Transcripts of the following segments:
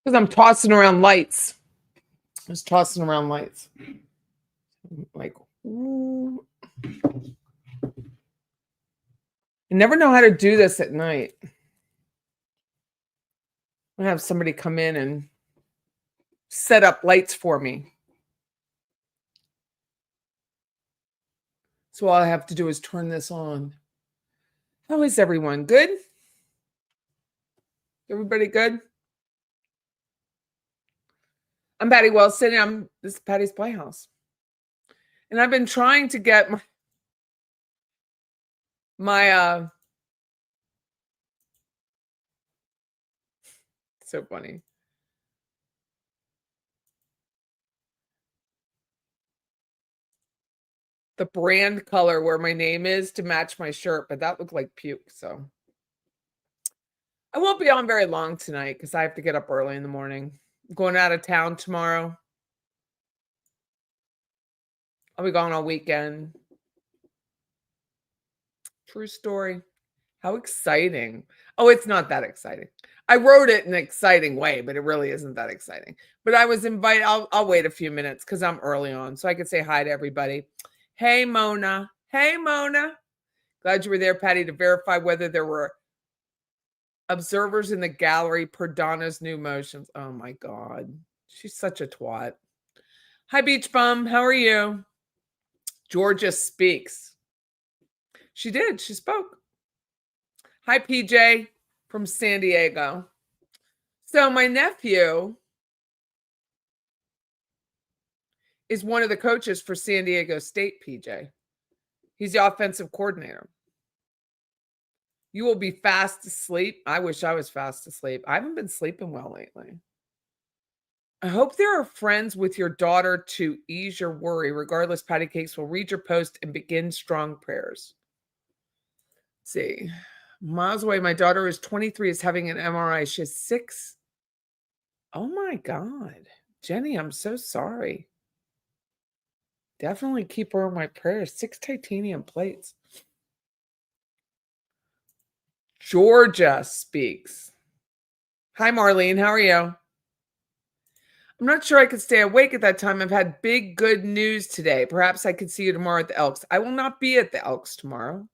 Because I'm tossing around lights. I was tossing around lights. Like, ooh. I never know how to do this at night. I have somebody come in and set up lights for me. So all I have to do is turn this on. How is everyone? Good? Everybody good? I'm Patty Wilson. This is Patty's Playhouse. And I've been trying to get my so funny. The brand color where my name is to match my shirt, but that looked like puke, so I won't be on very long tonight because I have to get up early in the morning. I'm going out of town tomorrow. I'll be gone all weekend. True story. How exciting. Oh, it's not that exciting. I wrote it in an exciting way, but it really isn't that exciting. But I was invited. I'll wait a few minutes because I'm early on, so I could say hi to everybody. Hey, Mona. Hey, Mona. Glad you were there, Patty, to verify whether there were observers in the gallery per Donna's new motions. Oh, my God. She's such a twat. Hi, Beach Bum. How are you? Georgia speaks. She did. She spoke. Hi, PJ from San Diego. So my nephew is one of the coaches for San Diego State, PJ. He's the offensive coordinator. You will be fast asleep. I wish I was fast asleep. I haven't been sleeping well lately. I hope there are friends with your daughter to ease your worry. Regardless, Patty Cakes will read your post and begin strong prayers. Let's see. Miles away, my daughter is 23, is having an MRI. She has 6. Oh my God. Jenny, I'm so sorry. Definitely keep her in my prayers. 6 titanium plates. Georgia speaks. Hi, Marlene. How are you? I'm not sure I could stay awake at that time. I've had big good news today. Perhaps I could see you tomorrow at the Elks. I will not be at the Elks tomorrow.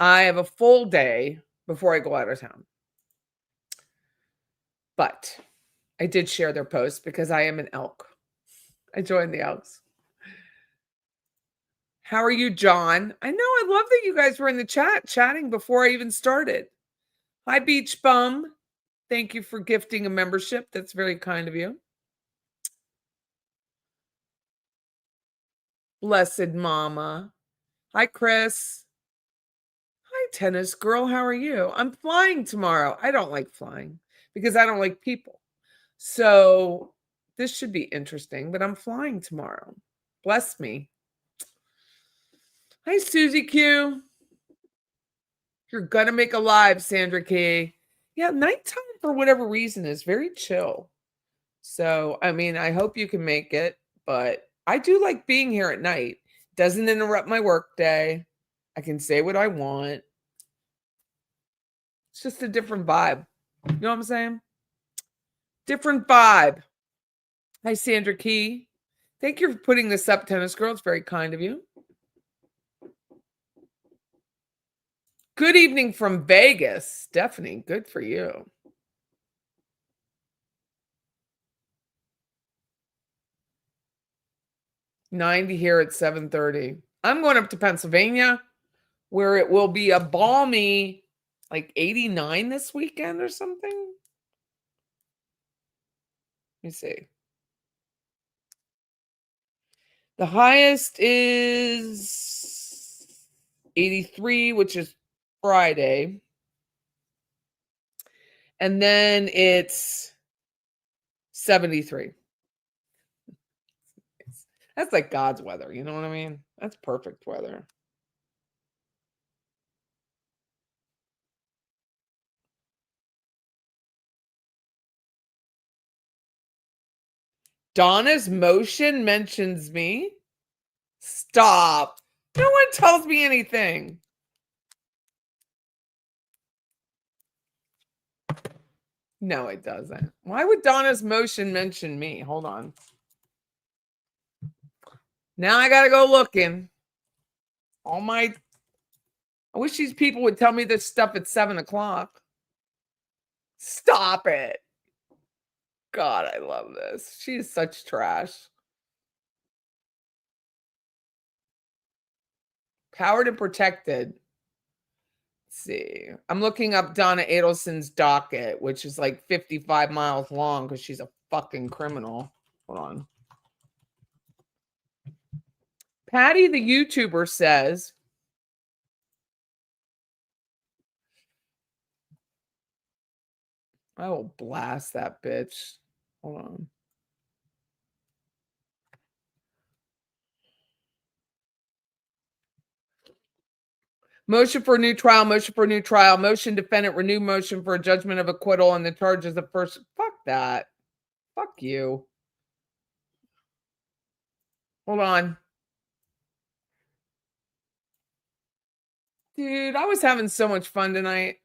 I have a full day before I go out of town. But I did share their post because I am an Elk. I joined the Elks. How are you, John? I know. I love that you guys were in the chat chatting before I even started. Hi, Beach Bum. Thank you for gifting a membership. That's very kind of you. Blessed Mama. Hi, Chris. Hi, Tennis Girl. How are you? I'm flying tomorrow. I don't like flying because I don't like people. So this should be interesting, but I'm flying tomorrow. Bless me. Hi, Susie Q. You're going to make a live, Sandra K. Yeah, nighttime, for whatever reason, is very chill. So, I mean, I hope you can make it, but I do like being here at night. Doesn't interrupt my work day. I can say what I want. It's just a different vibe. You know what I'm saying? Different vibe. Hi, Sandra Key. Thank you for putting this up, Tennis Girl. It's very kind of you. Good evening from Vegas. Stephanie, good for you. $90 here at 7:30. I'm going up to Pennsylvania where it will be a balmy like 89 this weekend or something. Let me see. The highest is 83, which is Friday. And then it's 73. That's like God's weather. You know what I mean? That's perfect weather. Donna's motion mentions me. Stop. No one tells me anything. No, it doesn't. Why would Donna's motion mention me? Hold on. Now I gotta go looking. All my I wish these people would tell me this stuff at 7 o'clock. Stop it. God, I love this. She's such trash. Powered and protected. Let's see. I'm looking up Donna Adelson's docket, which is like 55 miles long because she's a fucking criminal. Hold on. Patty the YouTuber says, I will blast that bitch. Hold on. Motion for a new trial, motion for a new trial, motion defendant, renew motion for a judgment of acquittal on the charges of first. Fuck that. Fuck you. Hold on. Dude, I was having so much fun tonight.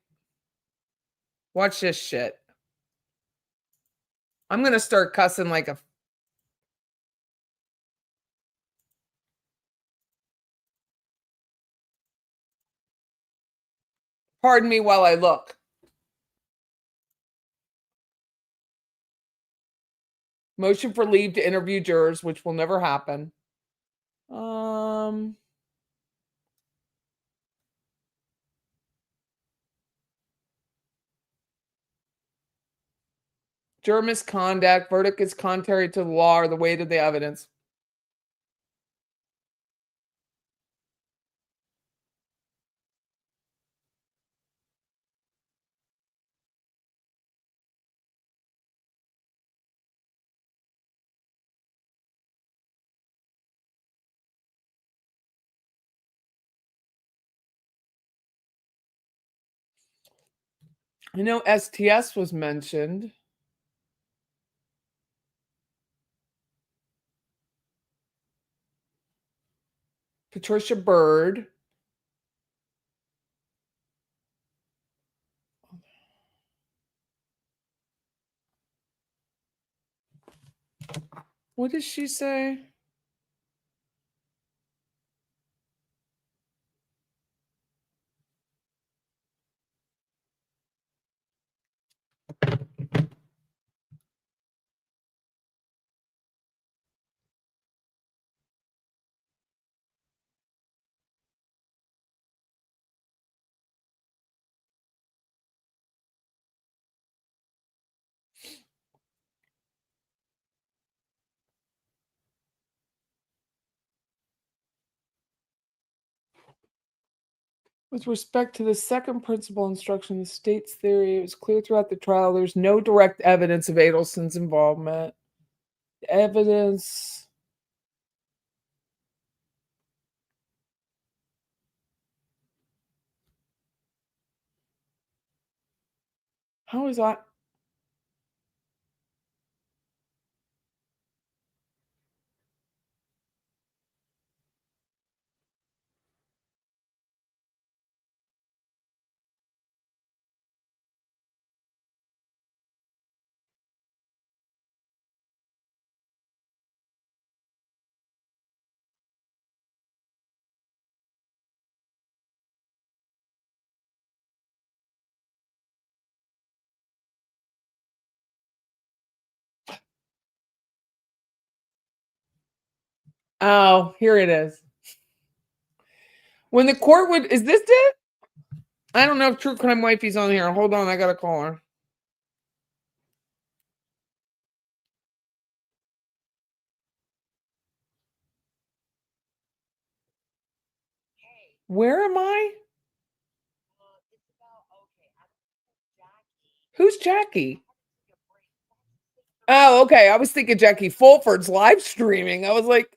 Watch this shit. I'm going to start cussing like a. Pardon me while I look. Motion for leave to interview jurors, which will never happen. Juror misconduct. Verdict is contrary to the law or the weight of the evidence. I know STS was mentioned. Patricia Bird. What does she say? With respect to the second principal instruction, the state's theory, it was clear throughout the trial there's no direct evidence of Adelson's involvement. Evidence. How is that? Oh, here it is. When the court would, is this it? I don't know if True Crime Wifey's on here. Hold on, I gotta call her. Where am I? Who's Jackie? Oh, okay. I was thinking Jackie Fulford's live streaming. I was like,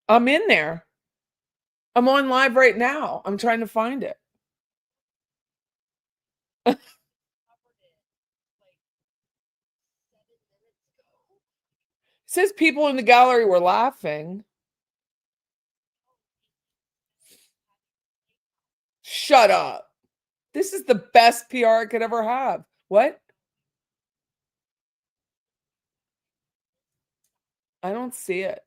I'm in there. I'm on live right now. I'm trying to find it. Says people in the gallery were laughing. Shut up. This is the best PR I could ever have. What? I don't see it.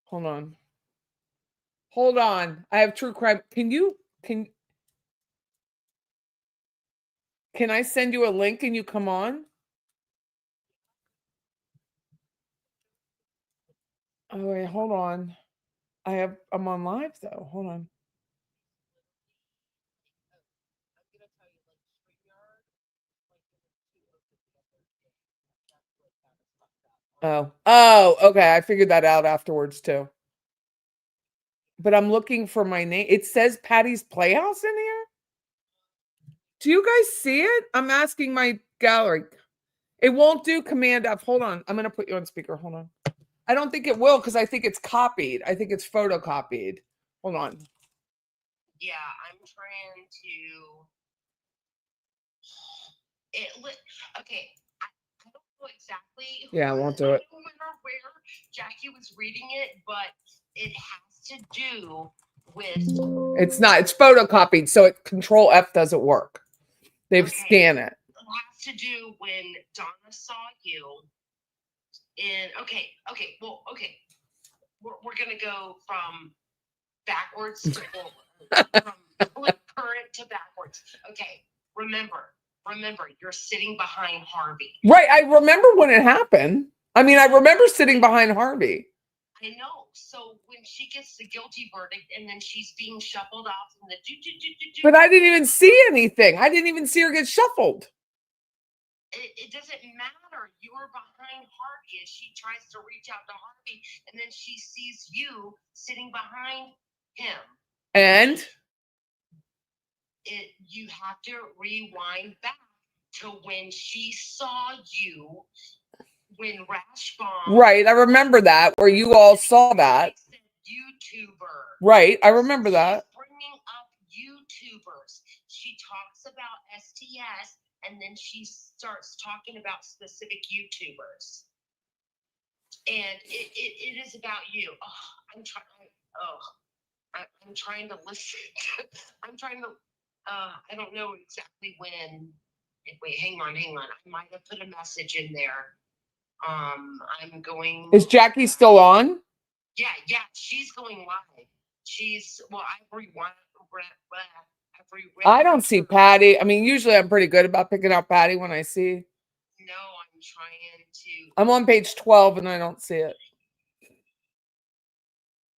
Hold on. Hold on. I have true crime. Can I send you a link and you come on? Oh wait, hold on. I'm on live though. Hold on. Oh, okay. I figured that out afterwards too. But I'm looking for my name. It says Patty's Playhouse in here. Do you guys see it? I'm asking my gallery. It won't do Command F. Hold on. I'm going to put you on speaker. Hold on. I don't think it will because I think it's copied. I think it's photocopied. Hold on. Yeah, I'm trying to. Okay. I don't know exactly. Yeah, I won't do it. I don't remember where Jackie was reading it, but it has to do with. It's not. It's photocopied, so Control F doesn't work. They've scanned it. It has to do when Donna saw you. Okay. We're gonna go from backwards to forward, from current to backwards. Okay. Remember, you're sitting behind Harvey. Right. I remember when it happened. I mean, I remember sitting behind Harvey. I know. So when she gets the guilty verdict and then she's being shuffled off and but I didn't even see anything. I didn't even see her get shuffled. It doesn't matter. You're behind Harvey as she tries to reach out to Harvey, and then she sees you sitting behind him. And you have to rewind back to when she saw you when Rash Bomb. Right, I remember that where you all saw that. YouTuber. Right, I remember that. She's bringing up YouTubers. She talks about STS, and then she starts talking about specific YouTubers. And it is about you. I'm trying to listen. I'm trying to. I don't know exactly when. Wait, hang on. I might have put a message in there. I'm going. Is Jackie still on? Yeah, she's going live. I've rewound. I don't see Patty. I mean, usually I'm pretty good about picking out Patty when I see. No, I'm trying to. I'm on page 12 and I don't see it.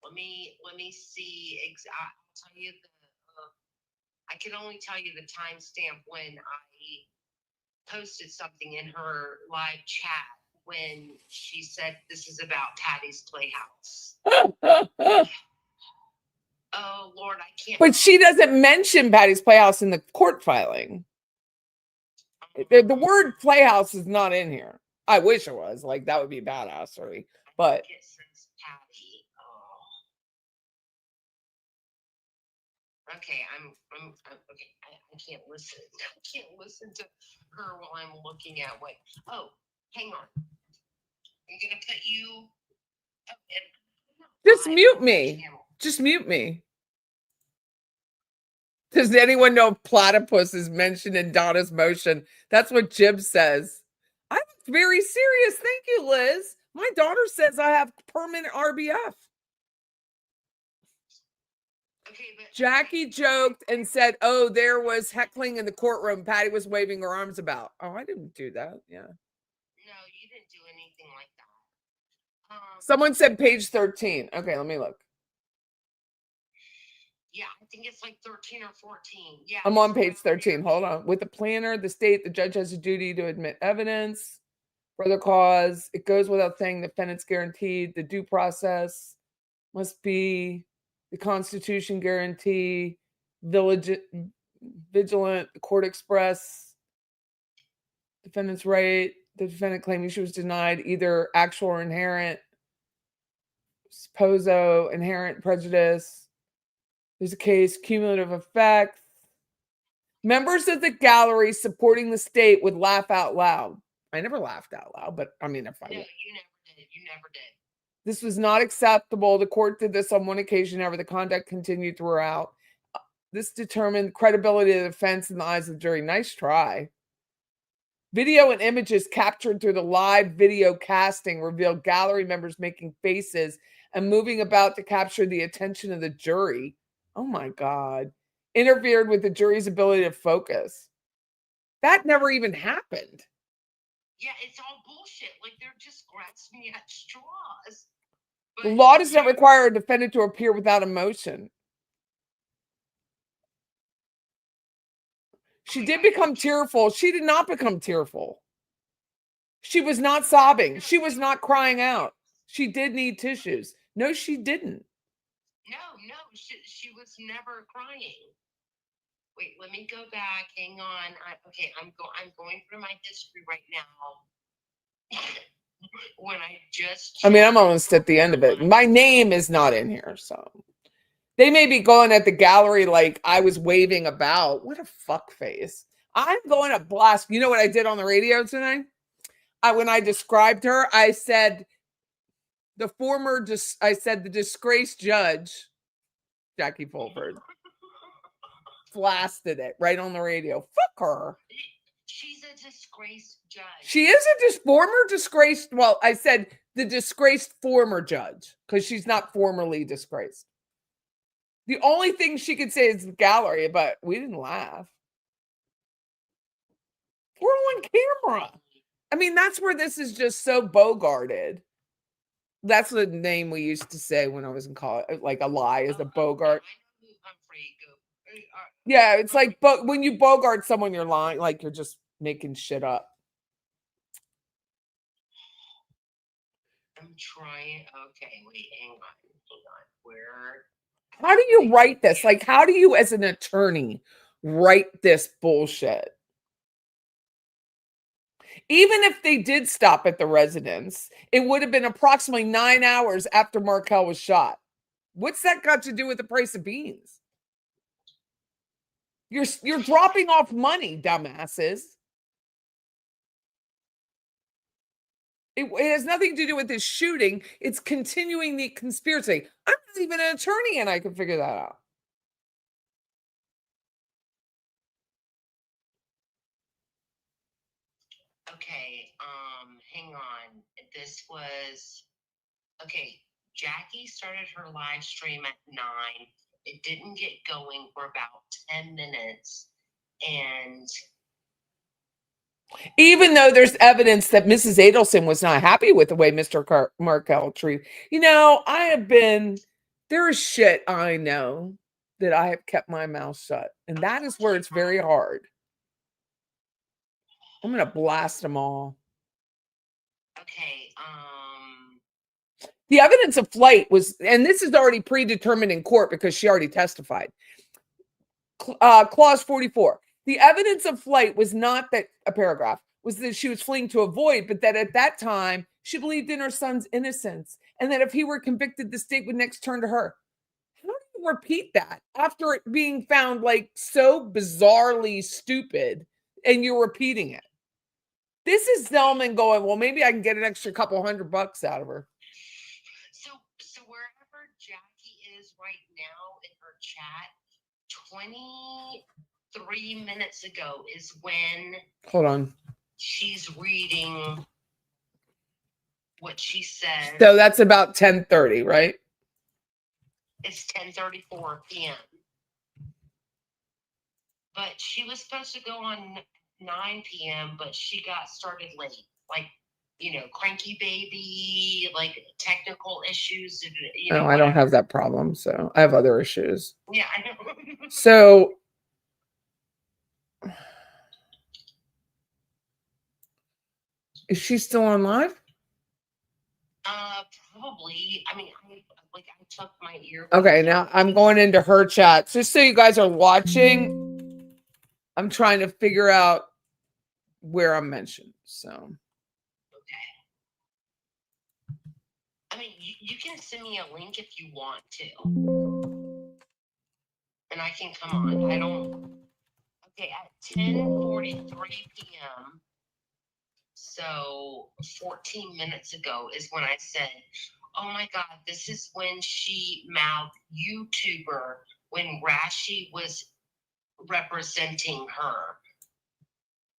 Let me see. I'll tell you I can only tell you the timestamp when I posted something in her live chat when she said this is about Patty's Playhouse. Oh Lord, I can't. But she doesn't mention Patty's Playhouse in the court filing. The word Playhouse is not in here. I wish it was. Like that would be badassery. But it says Patty. Okay, I'm okay. I can't listen. I can't listen to her while I'm looking at what. Oh, hang on. I'm gonna put you. Just mute me. Just mute me. Does anyone know if platypus is mentioned in Donna's motion? That's what Jib says. I'm very serious. Thank you, Liz. My daughter says I have permanent RBF. Jackie joked and said, oh, there was heckling in the courtroom. Patty was waving her arms about. Oh, I didn't do that. Yeah. No, you didn't do anything like that. Someone said page 13. Okay, let me look. Yeah, I think it's like 13 or 14. Yeah. I'm on page 13. Hold on. With the planner, the state, the judge has a duty to admit evidence for the cause. It goes without saying the defendant's guaranteed. The due process must be the Constitution guarantee, vigilant, court express, defendant's right. The defendant claiming she was denied either actual or inherent, supposo, inherent prejudice. There's a case, cumulative effects. Members of the gallery supporting the state would laugh out loud. I never laughed out loud, but I mean, if I No, would. you never did. You never did. This was not acceptable. The court did this on one occasion, however, the conduct continued throughout. This determined credibility of the defense in the eyes of the jury. Nice try. Video and images captured through the live video casting revealed gallery members making faces and moving about to capture the attention of the jury. Oh my God. Interfered with the jury's ability to focus. That never even happened. Yeah, it's all bullshit. Like they're just grasping at straws. The law does not require a defendant to appear without emotion. She did become tearful. She did not become tearful. She was not sobbing. She was not crying out. She did need tissues. No, she didn't. No, she was never crying. Wait, let me go back. Hang on. I'm going through my history right now. When I just I mean, I'm almost at the end of it. My name is not in here, so they may be going at the gallery like I was waving about. What a fuck face. I'm going to blast. You know what I did on the radio tonight? When I described her, I said the disgraced judge, Jackie Fulford, blasted it right on the radio. Fuck her. She's a disgraced judge. She is a former disgraced. Well, I said the disgraced former judge because she's not formerly disgraced. The only thing she could say is the gallery, but we didn't laugh. We're on camera. I mean, that's where this is just so bogarted. That's the name we used to say when I was in college. Like a lie is a bogart. Yeah, it's like, but when you bogart someone, you're lying. Like you're just making shit up. I'm trying. Okay, wait, hang on. Where? How do you write this? Like, how do you, as an attorney, write this bullshit? Even if they did stop at the residence, it would have been approximately 9 hours after Markel was shot. What's that got to do with the price of beans? You're dropping off money, dumbasses. It has nothing to do with this shooting. It's continuing the conspiracy. I'm not even an attorney and I can figure that out. Okay, hang on. This was okay. Jackie started her live stream at 9. It didn't get going for about 10 minutes. And even though there's evidence that Mrs. Adelson was not happy with the way Mr. Markel treated, there is shit I know that I have kept my mouth shut. And that is where it's very hard. I'm going to blast them all. Okay, the evidence of flight was, and this is already predetermined in court because she already testified. Clause 44. The evidence of flight was not that a paragraph was that she was fleeing to avoid, but that at that time she believed in her son's innocence and that if he were convicted, the state would next turn to her. How do you repeat that after it being found like so bizarrely stupid and you're repeating it? This is Zellman going, well, maybe I can get an extra couple $100 out of her. So wherever Jackie is right now in her chat, 23 minutes ago is when hold on, she's reading what she said. So that's about 10:30, right? It's 10:34 p.m. But she was supposed to go on 9 p.m., but she got started late. Like, cranky baby, like technical issues. I don't have that problem, so I have other issues. Yeah, I know. So is she still on live? Probably. I mean, I took my ear. Okay, now I'm going into her chat. Just so you guys are watching, I'm trying to figure out where I'm mentioned. So. Okay. I mean, you can send me a link if you want to. and I can come on. I don't. Okay, at 10:43 p.m. So 14 minutes ago is when I said, "Oh my God, this is when she mouthed YouTuber when Rashi was representing her."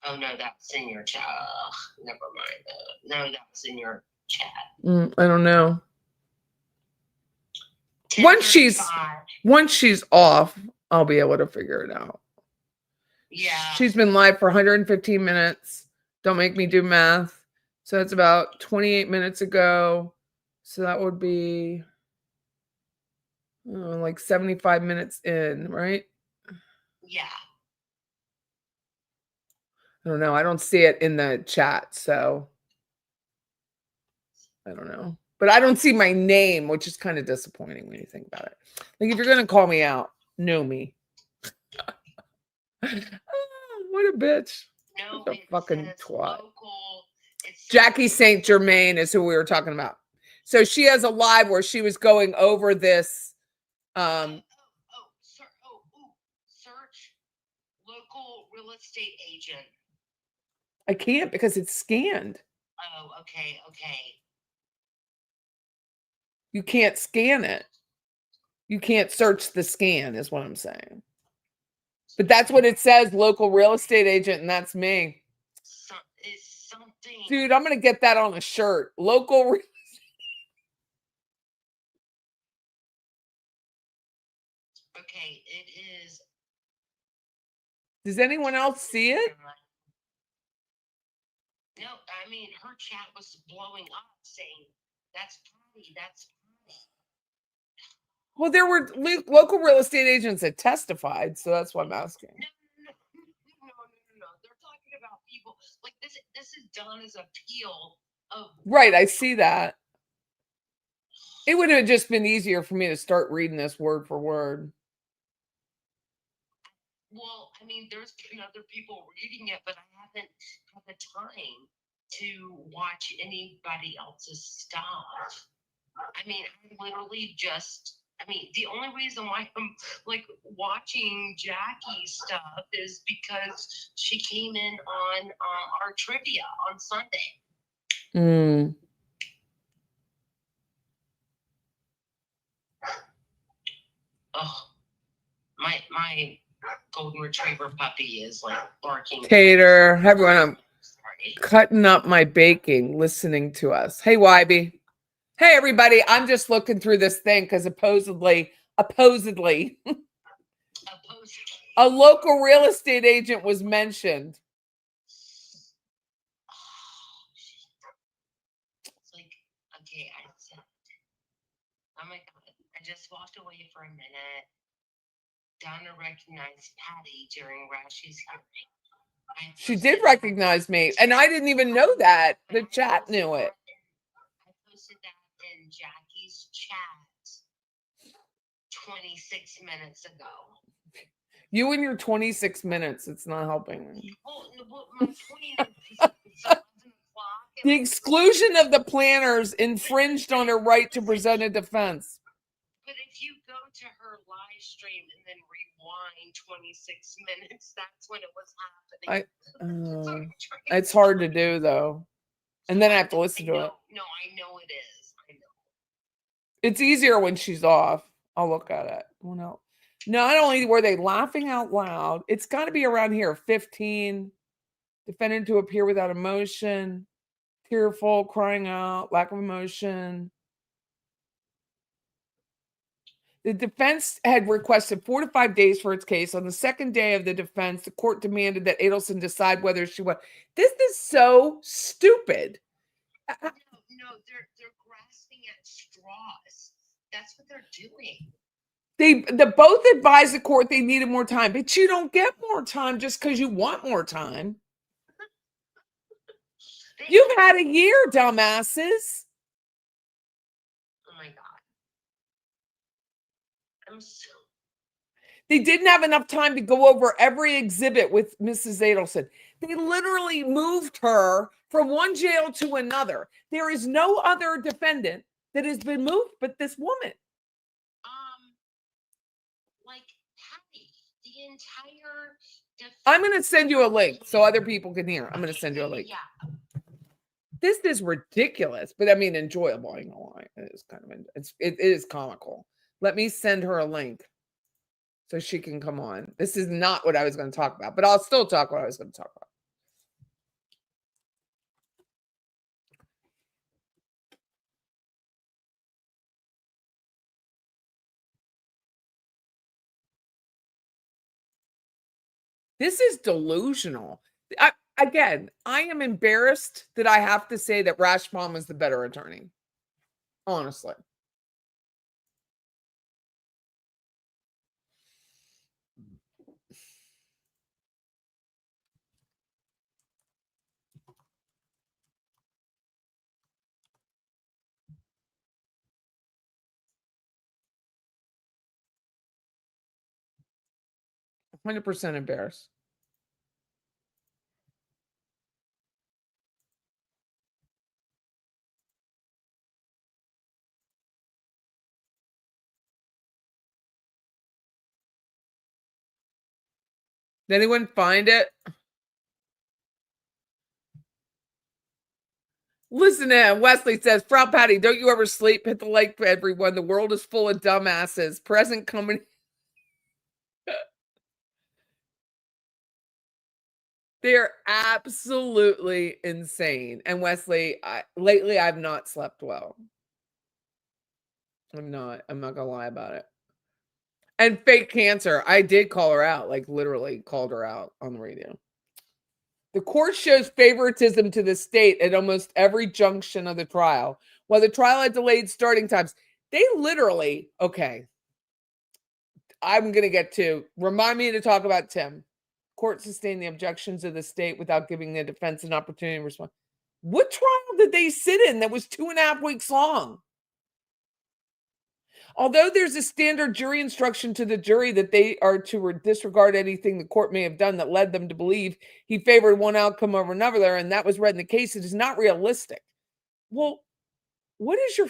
Oh no, that's in your chat. Never mind. No, that was in your chat. I don't know. Once she's off, I'll be able to figure it out. Yeah. She's been live for 115 minutes. Don't make me do math. So that's about 28 minutes ago. So that would be like 75 minutes in, right? Yeah. I don't know. I don't see it in the chat, so I don't know. But I don't see my name, which is kind of disappointing when you think about it. Like if you're gonna call me out, know me. What a bitch. No, what a fucking twat. Local, Jackie St. Germain is who we were talking about. So she has a live where she was going over this. Search local real estate agent. I can't because it's scanned. Oh, okay. You can't scan it. You can't search the scan, is what I'm saying. But that's what it says, local real estate agent, and that's me. It's something. Dude, I'm going to get that on a shirt. Local real Okay, it is. Does anyone else see it? No, I mean, her chat was blowing up saying, that's Patty. Well, there were local real estate agents that testified, so that's why I'm asking. No. They're talking about people like this. This is done as a peel of. Right, I see that. It would have just been easier for me to start reading this word for word. Well, I mean, there's been other people reading it, but I haven't had the time to watch anybody else's stuff. I mean, I literally just. I mean, the only reason why I'm like watching Jackie's stuff is because she came in on our trivia on Sunday. Oh, my golden retriever puppy is like barking. Tater, everyone, I'm cutting up my baking, listening to us. Hey, Wybie. Hey, everybody. I'm just looking through this thing because supposedly, a local real estate agent was mentioned. It's like, okay, I said, oh my God, I just walked away for a minute. Donna recognized Patty during Rashi's hearing. She did recognize me, and I didn't even know that. The chat knew it. I posted that in Jackie's chat 26 minutes ago. You and your 26 minutes, it's not helping me. Well, my 29 is 11 o'clock. The exclusion of the planners infringed on her right to present a defense. But if you go to her live stream and then rewind 26 minutes, that's when it was happening. It's hard to do, though. And then I have to listen to it. No, I know it is. I know. It's easier when she's off. I'll look at it. Oh, no. Not only were they laughing out loud, it's got to be around here. 15. Defendant to appear without emotion. Tearful, crying out, lack of emotion. The defense had requested 4 to 5 days for its case. On the second day of the defense, the court demanded that Adelson decide whether she was. This is so stupid. No, they're grasping at straws. That's what they're doing. They both advised the court they needed more time, but you don't get more time just because you want more time. You've had a year, dumbasses. Oh my God. They didn't have enough time to go over every exhibit with Mrs. Adelson. They literally moved her from one jail to another. There is no other defendant that has been moved but this woman. Like entire. I'm going to send you a link so other people can hear. I'm going to send you a link. Yeah. This is ridiculous, but I mean enjoyable. I know why. It is kind of it is comical. Let me send her a link so she can come on. This is not what I was going to talk about, but I'll still talk what I was going to talk about. This is delusional. Again, I am embarrassed that I have to say that Rashbaum was the better attorney. Honestly. %100 embarrassed. Did anyone find it? Listen to Wesley says, Frau Patty, don't you ever sleep? Hit the like, everyone. The world is full of dumbasses. Present company. They're absolutely insane. And Wesley, lately I've not slept well. I'm not gonna lie about it. And fake cancer. I did call her out, like literally called her out on the radio. The court shows favoritism to the state at almost every junction of the trial. While the trial had delayed starting times, they literally, okay, I'm going to get to, remind me to talk about Tim. Court sustained the objections of the state without giving the defense an opportunity to respond. What trial did they sit in that was 2.5 weeks long? Although there's a standard jury instruction to the jury that they are to disregard anything the court may have done that led them to believe he favored one outcome over another, and that was read in the case, it is not realistic. Well, what is your...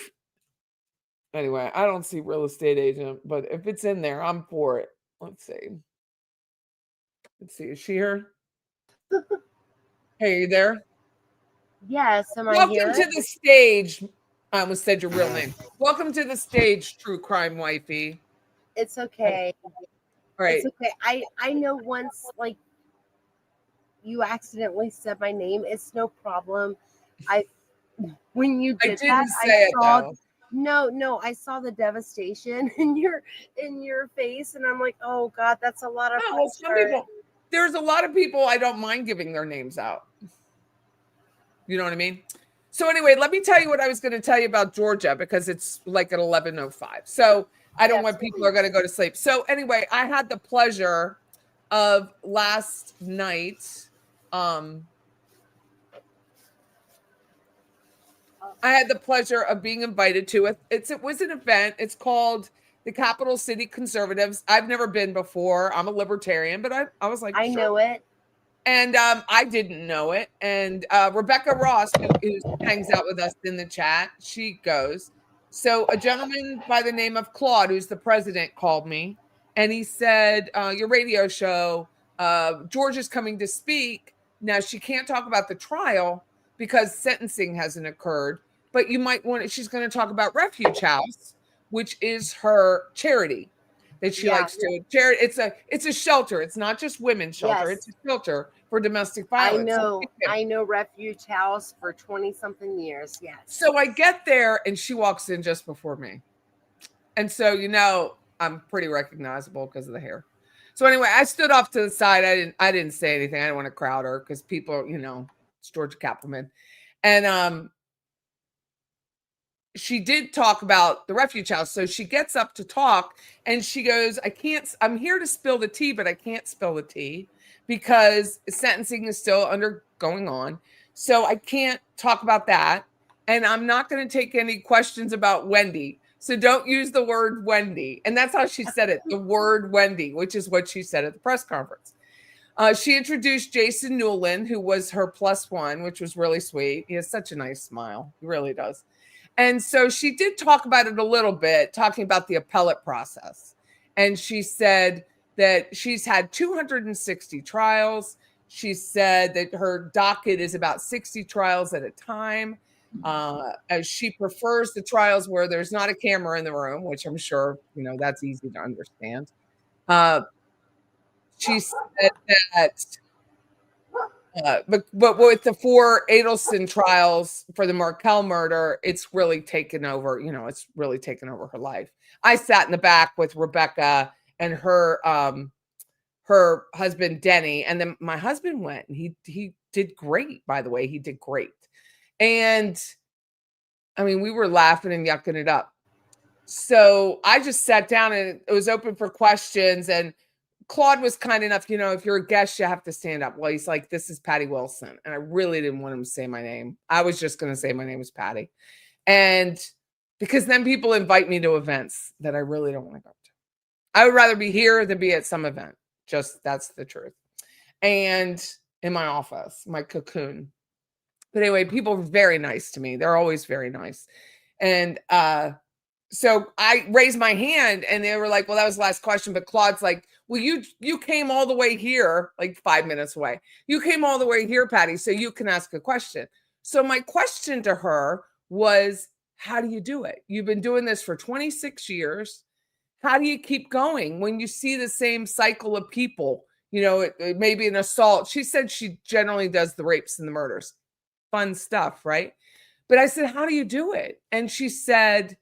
Anyway, I don't see real estate agent, but if it's in there, I'm for it. Let's see. Is she here? Hey, you there? Yes, am I Welcome here? to the stage. I almost said your real name. Welcome to the stage, true crime wifey. It's okay. All right. It's okay. I know once like you accidentally said my name, it's no problem. When you did that, I saw no, I saw the devastation in your face, and I'm like, oh God, that's a lot of pressure. There's a lot of people I don't mind giving their names out. You know what I mean? So anyway, let me tell you what I was going to tell you about Georgia, because it's like at 11:05. So I don't want people are going to go to sleep. So anyway, I had the pleasure of last night. I had the pleasure of being invited to it. It was an event. It's called the Capital City Conservatives. I've never been before. I'm a libertarian, but I was like, I know it. And I didn't know it. And Rebecca Ross, who hangs out with us in the chat, she goes. So a gentleman by the name of Claude, who's the president, called me. And he said, your radio show, Georgia's coming to speak. Now, she can't talk about the trial because sentencing hasn't occurred. But you might want to, she's going to talk about Refuge House, which is her charity that she likes to. Charity. It's a shelter. It's not just women's shelter. It's a shelter for domestic violence. I know Refuge House for 20-something years. Yes. So I get there and she walks in just before me. And so, I'm pretty recognizable because of the hair. So anyway, I stood off to the side. I didn't say anything. I didn't want to crowd her because people, it's Georgia Kappelman. And she did talk about the Refuge House. So she gets up to talk and she goes, I'm here to spill the tea, but I can't spill the tea because sentencing is still going on. So I can't talk about that. And I'm not going to take any questions about Wendy. So don't use the word Wendy. And that's how she said it, the word Wendy, which is what she said at the press conference. She introduced Jason Newlin, who was her +1, which was really sweet. He has such a nice smile. He really does. And so she did talk about it a little bit, talking about the appellate process. And she said, that she's had 260 trials. She said that her docket is about 60 trials at a time. As she prefers the trials where there's not a camera in the room, which I'm sure, that's easy to understand. She said that, but with the 4 Adelson trials for the Markel murder, it's really taken over, it's really taken over her life. I sat in the back with Rebecca and her husband, Denny, and then my husband went, and he did great, by the way. He did great. And I mean, we were laughing and yucking it up. So I just sat down and it was open for questions. And Claude was kind enough, if you're a guest, you have to stand up. Well, he's like, this is Patty Wilson. And I really didn't want him to say my name. I was just going to say my name was Patty. And because then people invite me to events that I really don't want to go to. I would rather be here than be at some event. Just that's the truth. And in my office, my cocoon. But anyway, people are very nice to me. They're always very nice. And so I raised my hand and they were like, well, that was the last question. But Claude's like, well, you came all the way here, like 5 minutes away. You came all the way here, Patty, so you can ask a question. So my question to her was, how do you do it? You've been doing this for 26 years. How do you keep going when you see the same cycle of people? It may be an assault. She said she generally does the rapes and the murders. Fun stuff, right? But I said, how do you do it? And she said,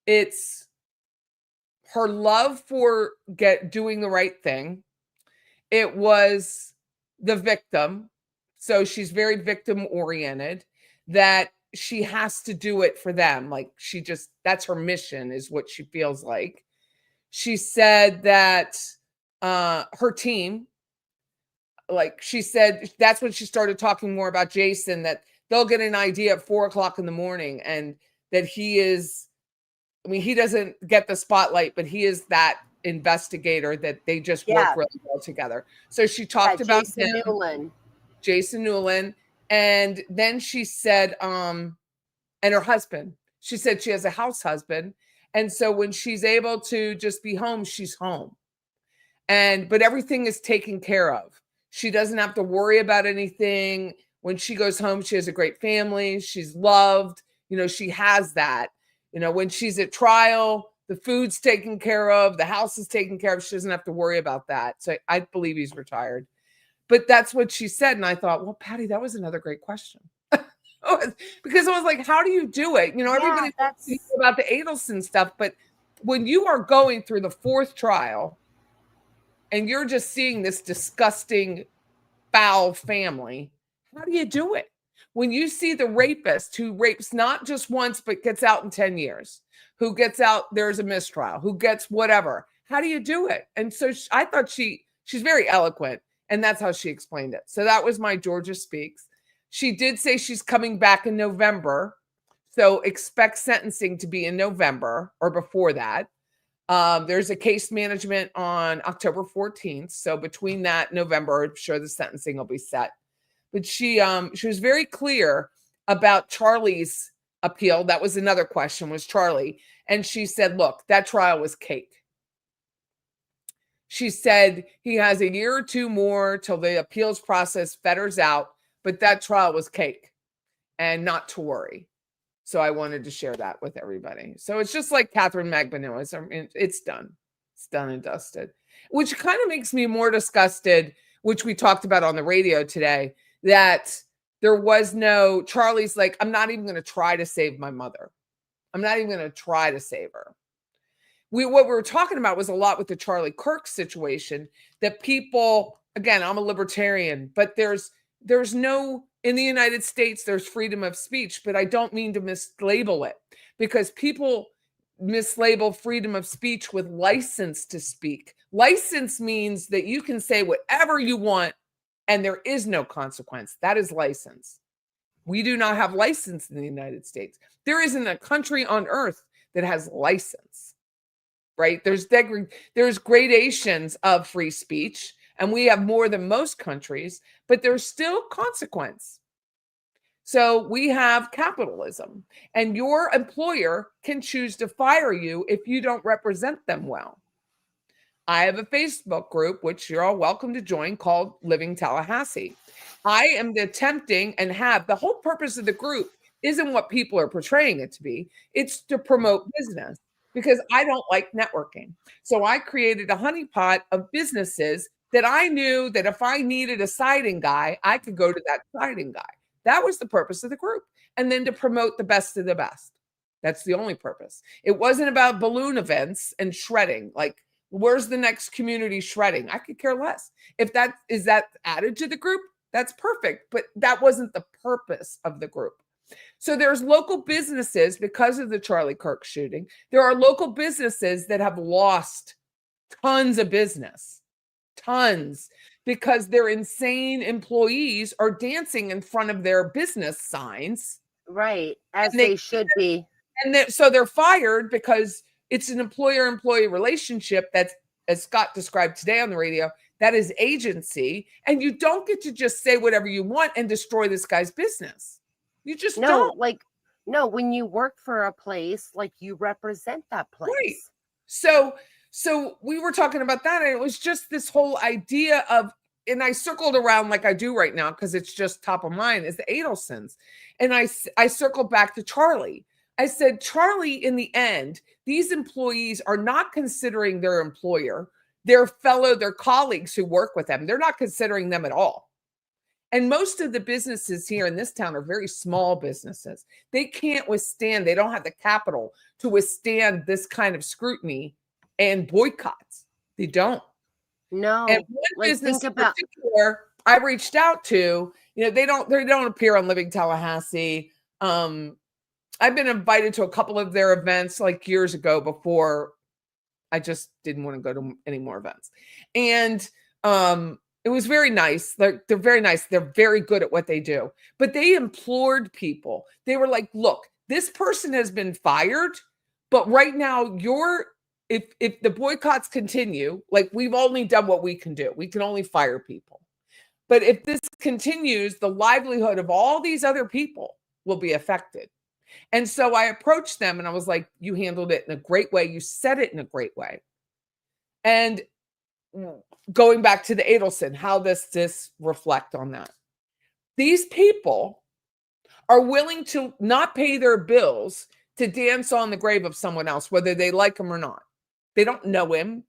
it's her love for doing the right thing. It was the victim. So she's very victim oriented, that she has to do it for them. Like that's her mission, is what she feels like. She said that her team, like she said, that's when she started talking more about Jason, that they'll get an idea at 4:00 in the morning, and that he doesn't get the spotlight, but he is that investigator that they just work really well together. So she talked about Jason Newlin. And then she said, and her husband, she said she has a house husband. And so when she's able to just be home, she's home. But everything is taken care of. She doesn't have to worry about anything. When she goes home, she has a great family. She's loved. She has that. When she's at trial, the food's taken care of. The house is taken care of. She doesn't have to worry about that. So I believe he's retired. But that's what she said. And I thought, well, Patty, that was another great question. Because I was like, how do you do it? Everybody talks about the Adelson stuff. But when you are going through the 4th trial and you're just seeing this disgusting, foul family, how do you do it? When you see the rapist who rapes not just once, but gets out in 10 years, who gets out, there's a mistrial, who gets whatever, how do you do it? And so I thought she's very eloquent, and that's how she explained it. So that was my Georgia Speaks. She did say she's coming back in November. So expect sentencing to be in November or before that. There's a case management on October 14th. So between that November, I'm sure the sentencing will be set. But she was very clear about Charlie's appeal. That was another question, was Charlie. And she said, look, that trial was cake. She said he has a year or two more till the appeals process fetters out, but that trial was cake and not to worry. So I wanted to share that with everybody. So it's just like Catherine Magbanua. I mean, it's done. It's done and dusted, which kind of makes me more disgusted, which we talked about on the radio today, that there was no, Charlie's like, I'm not even going to try to save my mother. I'm not even going to try to save her. What we were talking about was a lot with the Charlie Kirk situation, that people, again, I'm a libertarian, but there's no, in the United States, there's freedom of speech, but I don't mean to mislabel it, because people mislabel freedom of speech with license to speak. License means that you can say whatever you want and there is no consequence. That is license. We do not have license in the United States. There isn't a country on earth that has license, right? There's gradations of free speech, and we have more than most countries, but there's still consequence. So we have capitalism, and your employer can choose to fire you if you don't represent them well. I have a Facebook group, which you're all welcome to join, called Living Tallahassee. I am attempting and have the whole purpose of the group isn't what people are portraying it to be. It's to promote business because I don't like networking. So I created a honeypot of businesses that I knew that if I needed a siding guy, I could go to that siding guy. That was the purpose of the group. And then to promote the best of the best. That's the only purpose. It wasn't about balloon events and shredding. Like, where's the next community shredding? I could care less. If that is added to the group, that's perfect. But that wasn't the purpose of the group. So there's local businesses because of the Charlie Kirk shooting. There are local businesses that have lost tons of business, tons, because their insane employees are dancing in front of their business signs. Right, as they should be. And so they're fired because it's an employer-employee relationship that's, as Scott described today on the radio, that is agency. And you don't get to just say whatever you want and destroy this guy's business. You just don't. No, when you work for a place, like, you represent that place. Right. So we were talking about that, and it was just this whole idea of, and I circled around like I do right now because it's just top of mind, is the Adelsons. And I circled back to Charlie. I said, Charlie, in the end, these employees are not considering their employer, their colleagues who work with them. They're not considering them at all. And most of the businesses here in this town are very small businesses. They can't withstand, they don't have the capital to withstand this kind of scrutiny and boycotts. They don't. No. And one business in particular I reached out to, they don't appear on Living Tallahassee. I've been invited to a couple of their events like years ago before I just didn't want to go to any more events. And it was very nice. They're very nice. They're very good at what they do. But they implored people. They were like, look, this person has been fired, but right now if the boycotts continue, like, we've only done what we can do. We can only fire people. But if this continues, the livelihood of all these other people will be affected. And so I approached them and I was like, you handled it in a great way. You said it in a great way. And going back to the Adelson, how does this reflect on that? These people are willing to not pay their bills to dance on the grave of someone else, whether they like him or not. They don't know him.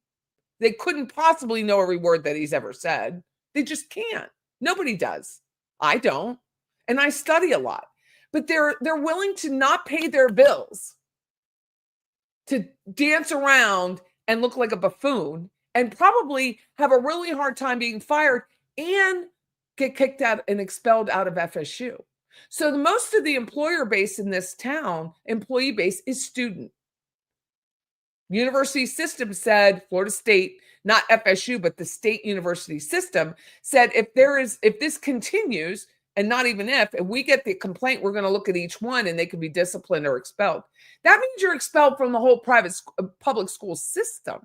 They couldn't possibly know every word that he's ever said. They just can't. Nobody does. I don't. And I study a lot. But they're willing to not pay their bills, to dance around and look like a buffoon, and probably have a really hard time being fired and get kicked out and expelled out of FSU. So most of the employer base in this town, employee base, is student. University system said, Florida State, not FSU, but the state university system said, if this continues, and not even if we get the complaint, we're going to look at each one and they could be disciplined or expelled. That means you're expelled from the whole public school system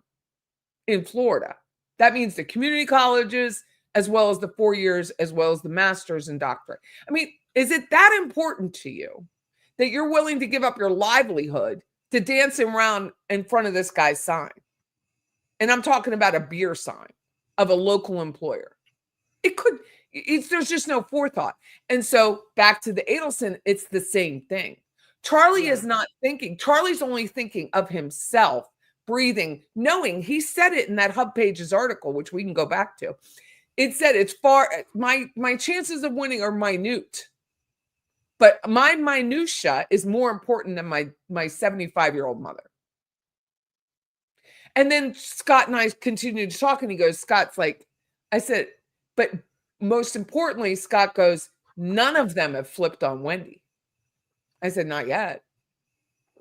in Florida. That means the community colleges, as well as the 4 years, as well as the master's and doctorate. I mean, is it that important to you that you're willing to give up your livelihood to dance around in front of this guy's sign? And I'm talking about a beer sign of a local employer. There's just no forethought. And so back to the Adelson, it's the same thing. Charlie is not thinking. Charlie's only thinking of himself, breathing, knowing. He said it in that Hub Pages article, which we can go back to. It said my chances of winning are minute. But my minutia is more important than my 75-year-old mother. And then Scott and I continued to talk, and he goes, Scott's like, I said, but most importantly, Scott goes, none of them have flipped on Wendy. I said, not yet.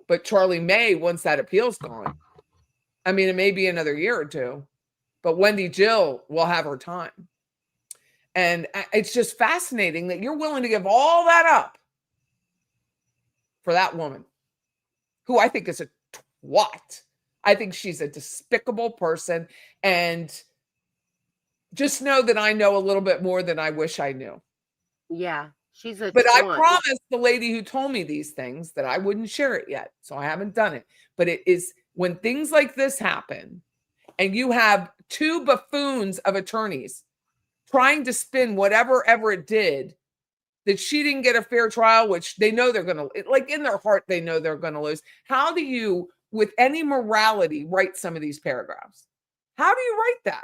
But Charlie may, once that appeal's gone. I mean, it may be another year or two, but Wendy Jill will have her time. And it's just fascinating that you're willing to give all that up for that woman, who I think is a twat. I think she's a despicable person. And just know that I know a little bit more than I wish I knew. Yeah, she's a But I twat. promised the lady who told me these things that I wouldn't share it yet. So I haven't done it. But it is when things like this happen and you have two buffoons of attorneys trying to spin whatever ever it did, that she didn't get a fair trial, which they know they're going to, like in their heart, they know they're going to lose. How do you, with any morality, write some of these paragraphs? How do you write that?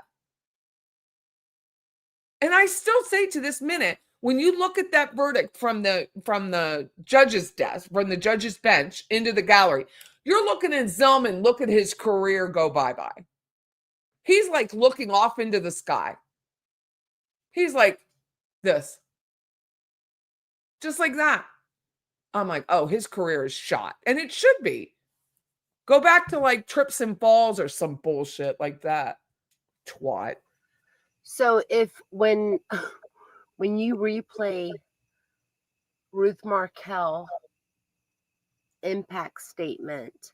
And I still say to this minute, when you look at that verdict from the judge's desk, from the judge's bench into the gallery, you're looking at Zellman, look at his career go bye-bye. He's like looking off into the sky. He's like this. Just like that. I'm like, oh, his career is shot. And it should be. Go back to like trips and falls or some bullshit like that. Twat. So when you replay Ruth Markel impact statement,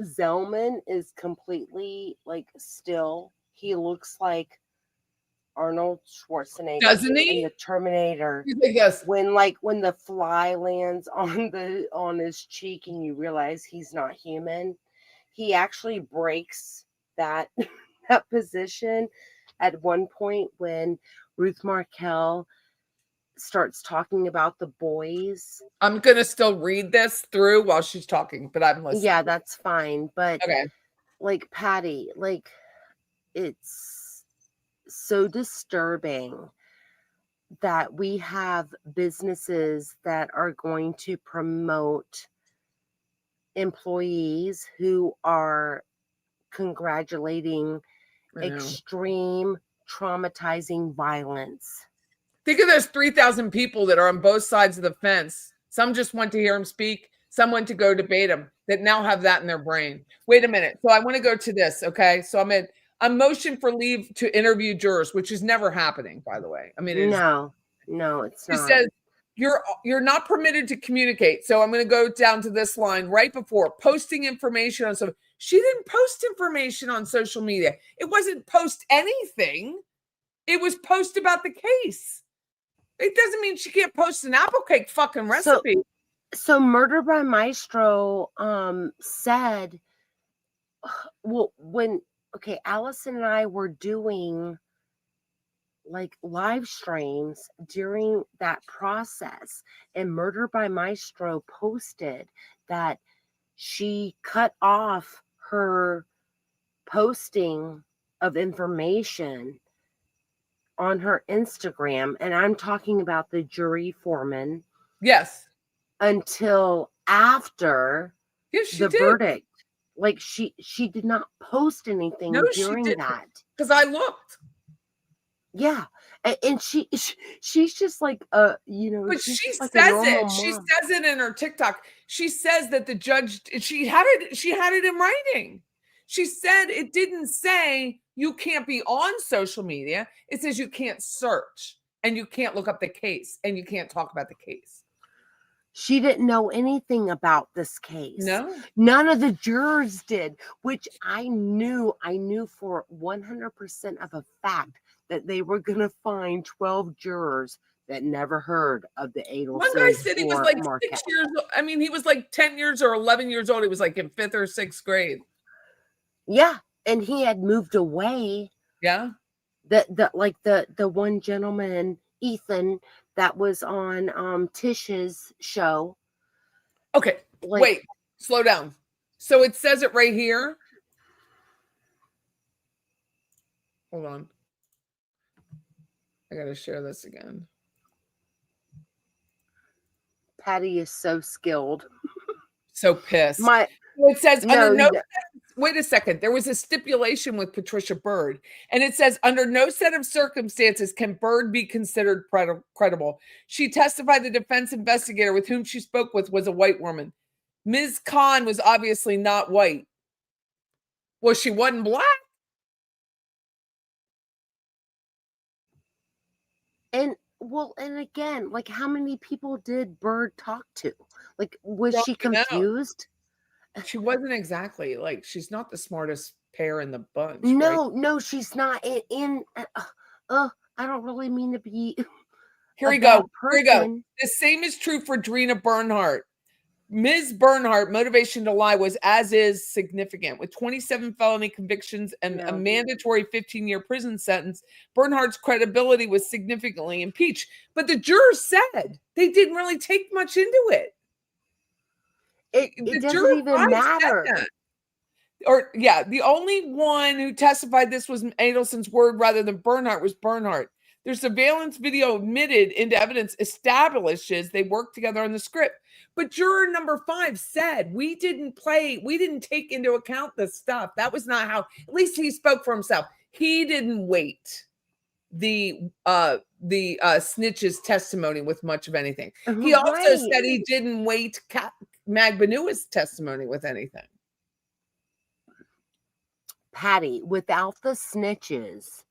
Zellman is completely like still. He looks like Arnold Schwarzenegger, doesn't he? In the Terminator. Yes. When the fly lands on his cheek and you realize he's not human, he actually breaks that that position at one point when Ruth Markel starts talking about the boys. I'm gonna still read this through while she's talking, but I'm listening. Yeah, that's fine. But okay, like Patty, like it's so disturbing that we have businesses that are going to promote employees who are congratulating extreme traumatizing violence. Think of those 3,000 people that are on both sides of the fence. Some just went to hear him speak. Some went to go debate him, that now have that in their brain. Wait a minute. So I want to go to this. Okay. So I'm motion for leave to interview jurors, which is never happening, by the way. I mean, no, it's not. She says, you're not permitted to communicate. So I'm going to go down to this line right before posting information on social. She didn't post information on social media. It wasn't post anything. It was post about the case. It doesn't mean she can't post an apple cake fucking recipe. So Murder by Maestro said, well, Allison and I were doing like live streams during that process, and Murder by Maestro posted that she cut off her posting of information on her Instagram, and I'm talking about the jury foreman. Yes. Until after the verdict. Like she did not post anything during that. Because I looked. Yeah. And she's just like but she says it. She says it in her TikTok. She says that the judge, she had it in writing. She said it didn't say you can't be on social media. It says you can't search and you can't look up the case and you can't talk about the case. She didn't know anything about this case. No. None of the jurors did, which I knew for 100% of a fact that they were going to find 12 jurors that never heard of the Adolfs. One guy said he was like 6 years old. I mean, he was like 10 years or 11 years old. He was like in 5th or 6th grade. Yeah. And he had moved away. Yeah. The one gentleman, Ethan, that was on Tish's show. Okay. Wait, slow down. So it says it right here. Hold on. I got to share this again. Patty is so skilled. So pissed. It says wait a second. There was a stipulation with Patricia Byrd, and it says under no set of circumstances can Byrd be considered credible. She testified the defense investigator with whom she spoke with was a white woman. Ms. Khan was obviously not white. Well, she wasn't black. And again, like how many people did Byrd talk to? Like, was she confused? She wasn't exactly like, she's not the smartest pear in the bunch. No, she's not. I don't really mean to be. Here we go. The same is true for Drina Bernhardt. Ms. Bernhardt, motivation to lie was as is significant. With 27 felony convictions and a mandatory 15-year prison sentence, Bernhardt's credibility was significantly impeached. But the jurors said they didn't really take much into it. It doesn't even matter. Or, yeah, the only one who testified this was Adelson's word rather than Bernhardt was Bernhardt. Their surveillance video admitted into evidence establishes they worked together on the script. But juror number 5 said, we didn't take into account this stuff. That was not how, at least he spoke for himself. He didn't weight the snitch's testimony with much of anything. He also said he didn't weight Magbanua's testimony with anything. Patty, without the snitches,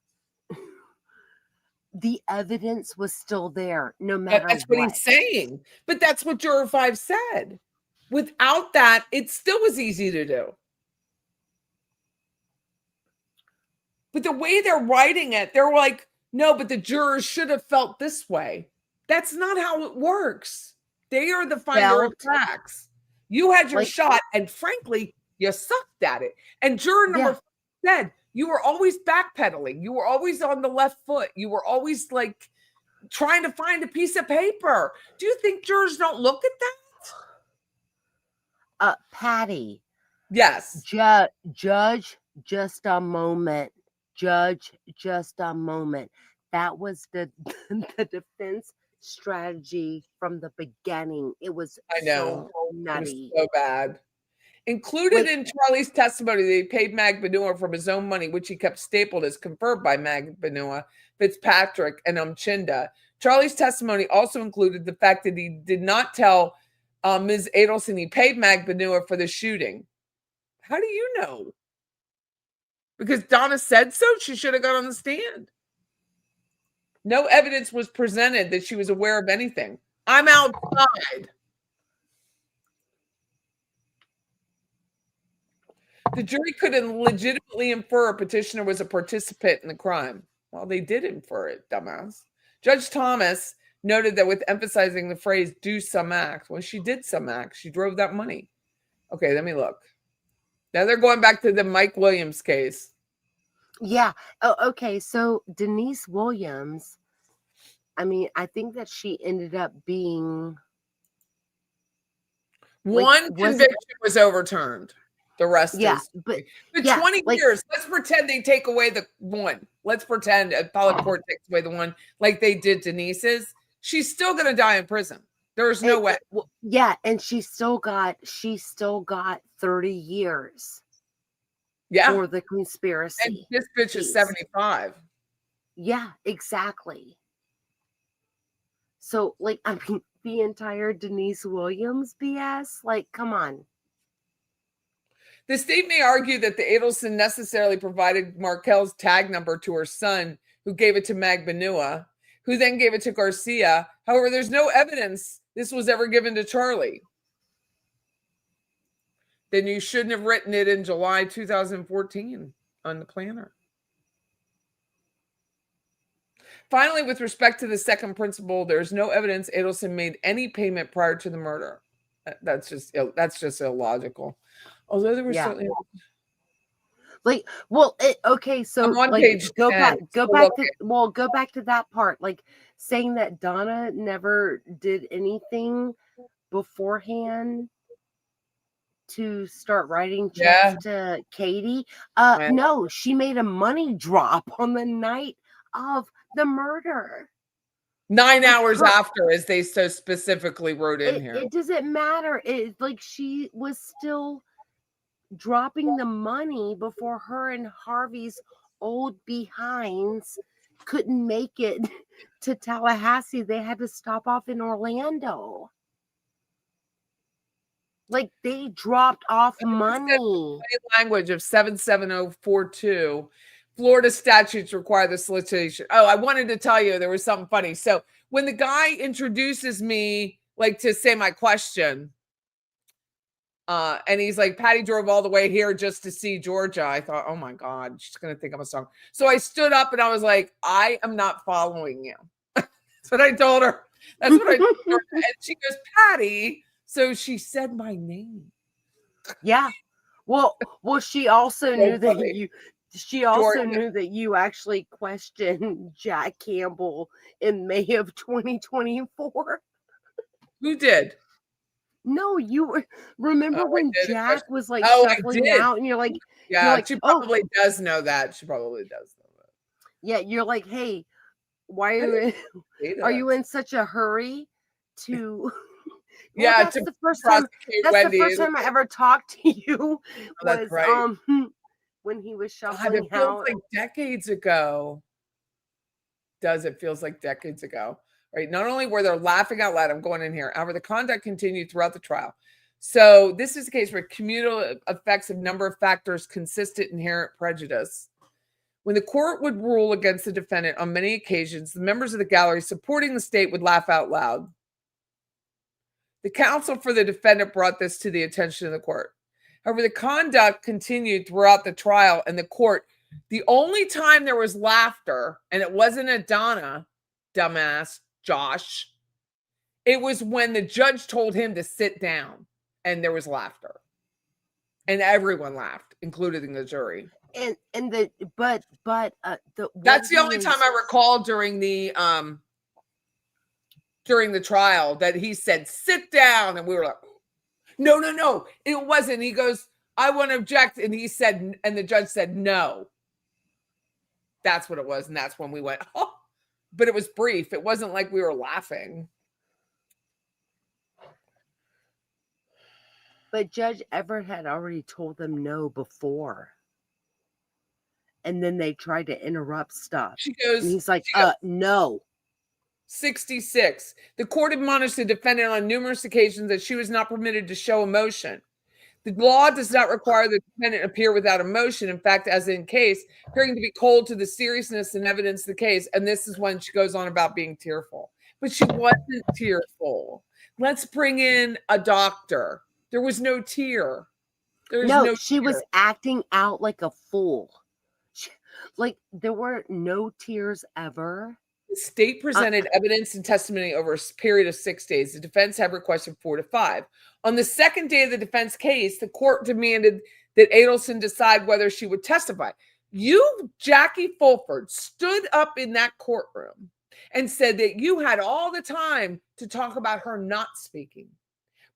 the evidence was still there, no matter what. That's what he's saying. But that's what juror 5 said. Without that, it still was easy to do. But the way they're writing it, they're like, no, but the jurors should have felt this way. That's not how it works. They are the finder of facts. You had your shot, and frankly, you sucked at it. And juror number 5 said, you were always backpedaling. You were always on the left foot. You were always like trying to find a piece of paper. Do you think jurors don't look at that? Patty. Yes. Judge, just a moment. Judge, just a moment. That was the defense strategy from the beginning. It was so nutty. It was so bad. Included in Charlie's testimony that he paid Magbanua from his own money, which he kept stapled as confirmed by Magbanua, Fitzpatrick, and Umchinda. Charlie's testimony also included the fact that he did not tell Ms. Adelson he paid Magbanua for the shooting. How do you know? Because Donna said so? She should have got on the stand. No evidence was presented that she was aware of anything. I'm outside. The jury couldn't legitimately infer a petitioner was a participant in the crime. Well, they did infer it, dumbass. Judge Thomas noted that with emphasizing the phrase, do some act. Well, she did some act. She drove that money. Okay, let me look. Now they're going back to the Mike Williams case. Yeah. Oh, okay. So Denise Williams, I mean, I think that she ended up being... One conviction was overturned. The rest is. But 20 years. Let's pretend they take away the one. Let's pretend appellate court takes away the one like they did Denise's. She's still going to die in prison. There's no way. And she still got 30 years. Yeah. For the conspiracy. And this bitch is 75. Yeah, exactly. So, like, I mean, the entire Denise Williams BS, like, come on. The state may argue that the Adelson necessarily provided Markel's tag number to her son, who gave it to Magbanua, who then gave it to Garcia. However, there's no evidence this was ever given to Charlie. Then you shouldn't have written it in July 2014 on the planner. Finally, with respect to the second principle, there's no evidence Adelson made any payment prior to the murder. That's just illogical. Although there was certainly okay, so I'm on like, page go 10. Go back to that part, like saying that Donna never did anything beforehand to start writing checks to Katie. No, she made a money drop on the night of the murder. 9 hours after, as they so specifically wrote in here. It doesn't matter. It's like she was still dropping the money before her and Harvey's old behinds couldn't make it to Tallahassee. They had to stop off in Orlando. Like, they dropped off money. Language of 77042. Florida statutes require the solicitation. Oh, I wanted to tell you there was something funny. So when the guy introduces me, like, to say my question, and he's like, Patty drove all the way here just to see Georgia. I thought, oh my God, she's going to think I'm a song. So I stood up and I was like, I am not following you. That's what I told her. That's what I told her. And she goes, Patty, So she said my name. Yeah. Well, she also knew that funny. she also Jordan. knew that you actually questioned Jack Campbell in May of 2024. Who did? No, you remember Oh, I when did. Jack was like Oh, I shuffling did. out and you're Yeah, like, she oh, probably does know that. She probably does know that. yeah, you're like, hey, why I are didn't you say are you that. in such a hurry to well, Yeah, that's to the first time prosecute Wendy. I ever talked to you Oh, that's was right. when he was God, it shuffling feels out. like decades ago. It feels like decades ago, right? Not only were they laughing out loud, I'm going in here. However, the conduct continued throughout the trial. So this is the case where cumulative effects of number of factors consistent inherent prejudice. When the court would rule against the defendant on many occasions, the members of the gallery supporting the state would laugh out loud. The counsel for the defendant brought this to the attention of the court. However, the conduct continued throughout the trial, and the court, the only time there was laughter, and it wasn't at Donna, dumbass Josh, it was when the judge told him to sit down, and there was laughter. And everyone laughed, including the jury. And the but That's the only time I recall during the trial that he said, sit down. And we were like, no, it wasn't. He goes, I want to object. And he said, and the judge said, no. That's what it was. And that's when we went, oh, but it was brief. It wasn't like we were laughing. But Judge Everett had already told them no before. And then they tried to interrupt stuff. She goes, and he's like, no. 66. The court admonished the defendant on numerous occasions that she was not permitted to show emotion. The law does not require the defendant appear without emotion. In fact, as in case, appearing to be cold to the seriousness and evidence of the case. And this is when she goes on about being tearful. But she wasn't tearful. Let's bring in a doctor. There was no tear. She was acting out like a fool. Like, there were no tears ever. The state presented evidence and testimony over a period of 6 days. The defense had requested 4 to 5. On the second day of the defense case, the court demanded that Adelson decide whether she would testify. You, Jackie Fulford, stood up in that courtroom and said that you had all the time to talk about her not speaking,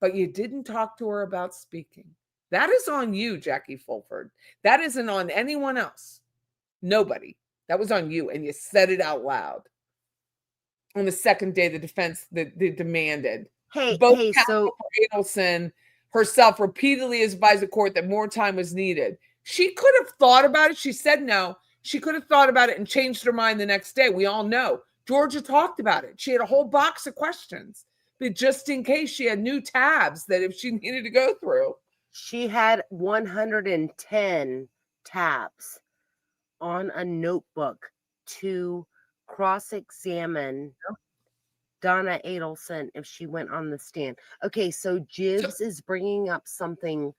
but you didn't talk to her about speaking. That is on you, Jackie Fulford. That isn't on anyone else. Nobody. That was on you, and you said it out loud. On the second day, the defense they demanded. Both counsel for Adelson herself repeatedly advised the court that more time was needed. She could have thought about it. She said no. She could have thought about it and changed her mind the next day. We all know. Georgia talked about it. She had a whole box of questions, but just in case, she had new tabs that if she needed to go through. She had 110 tabs on a notebook to cross-examine Donna Adelson if she went on the stand. Okay, so Jibs is bringing up something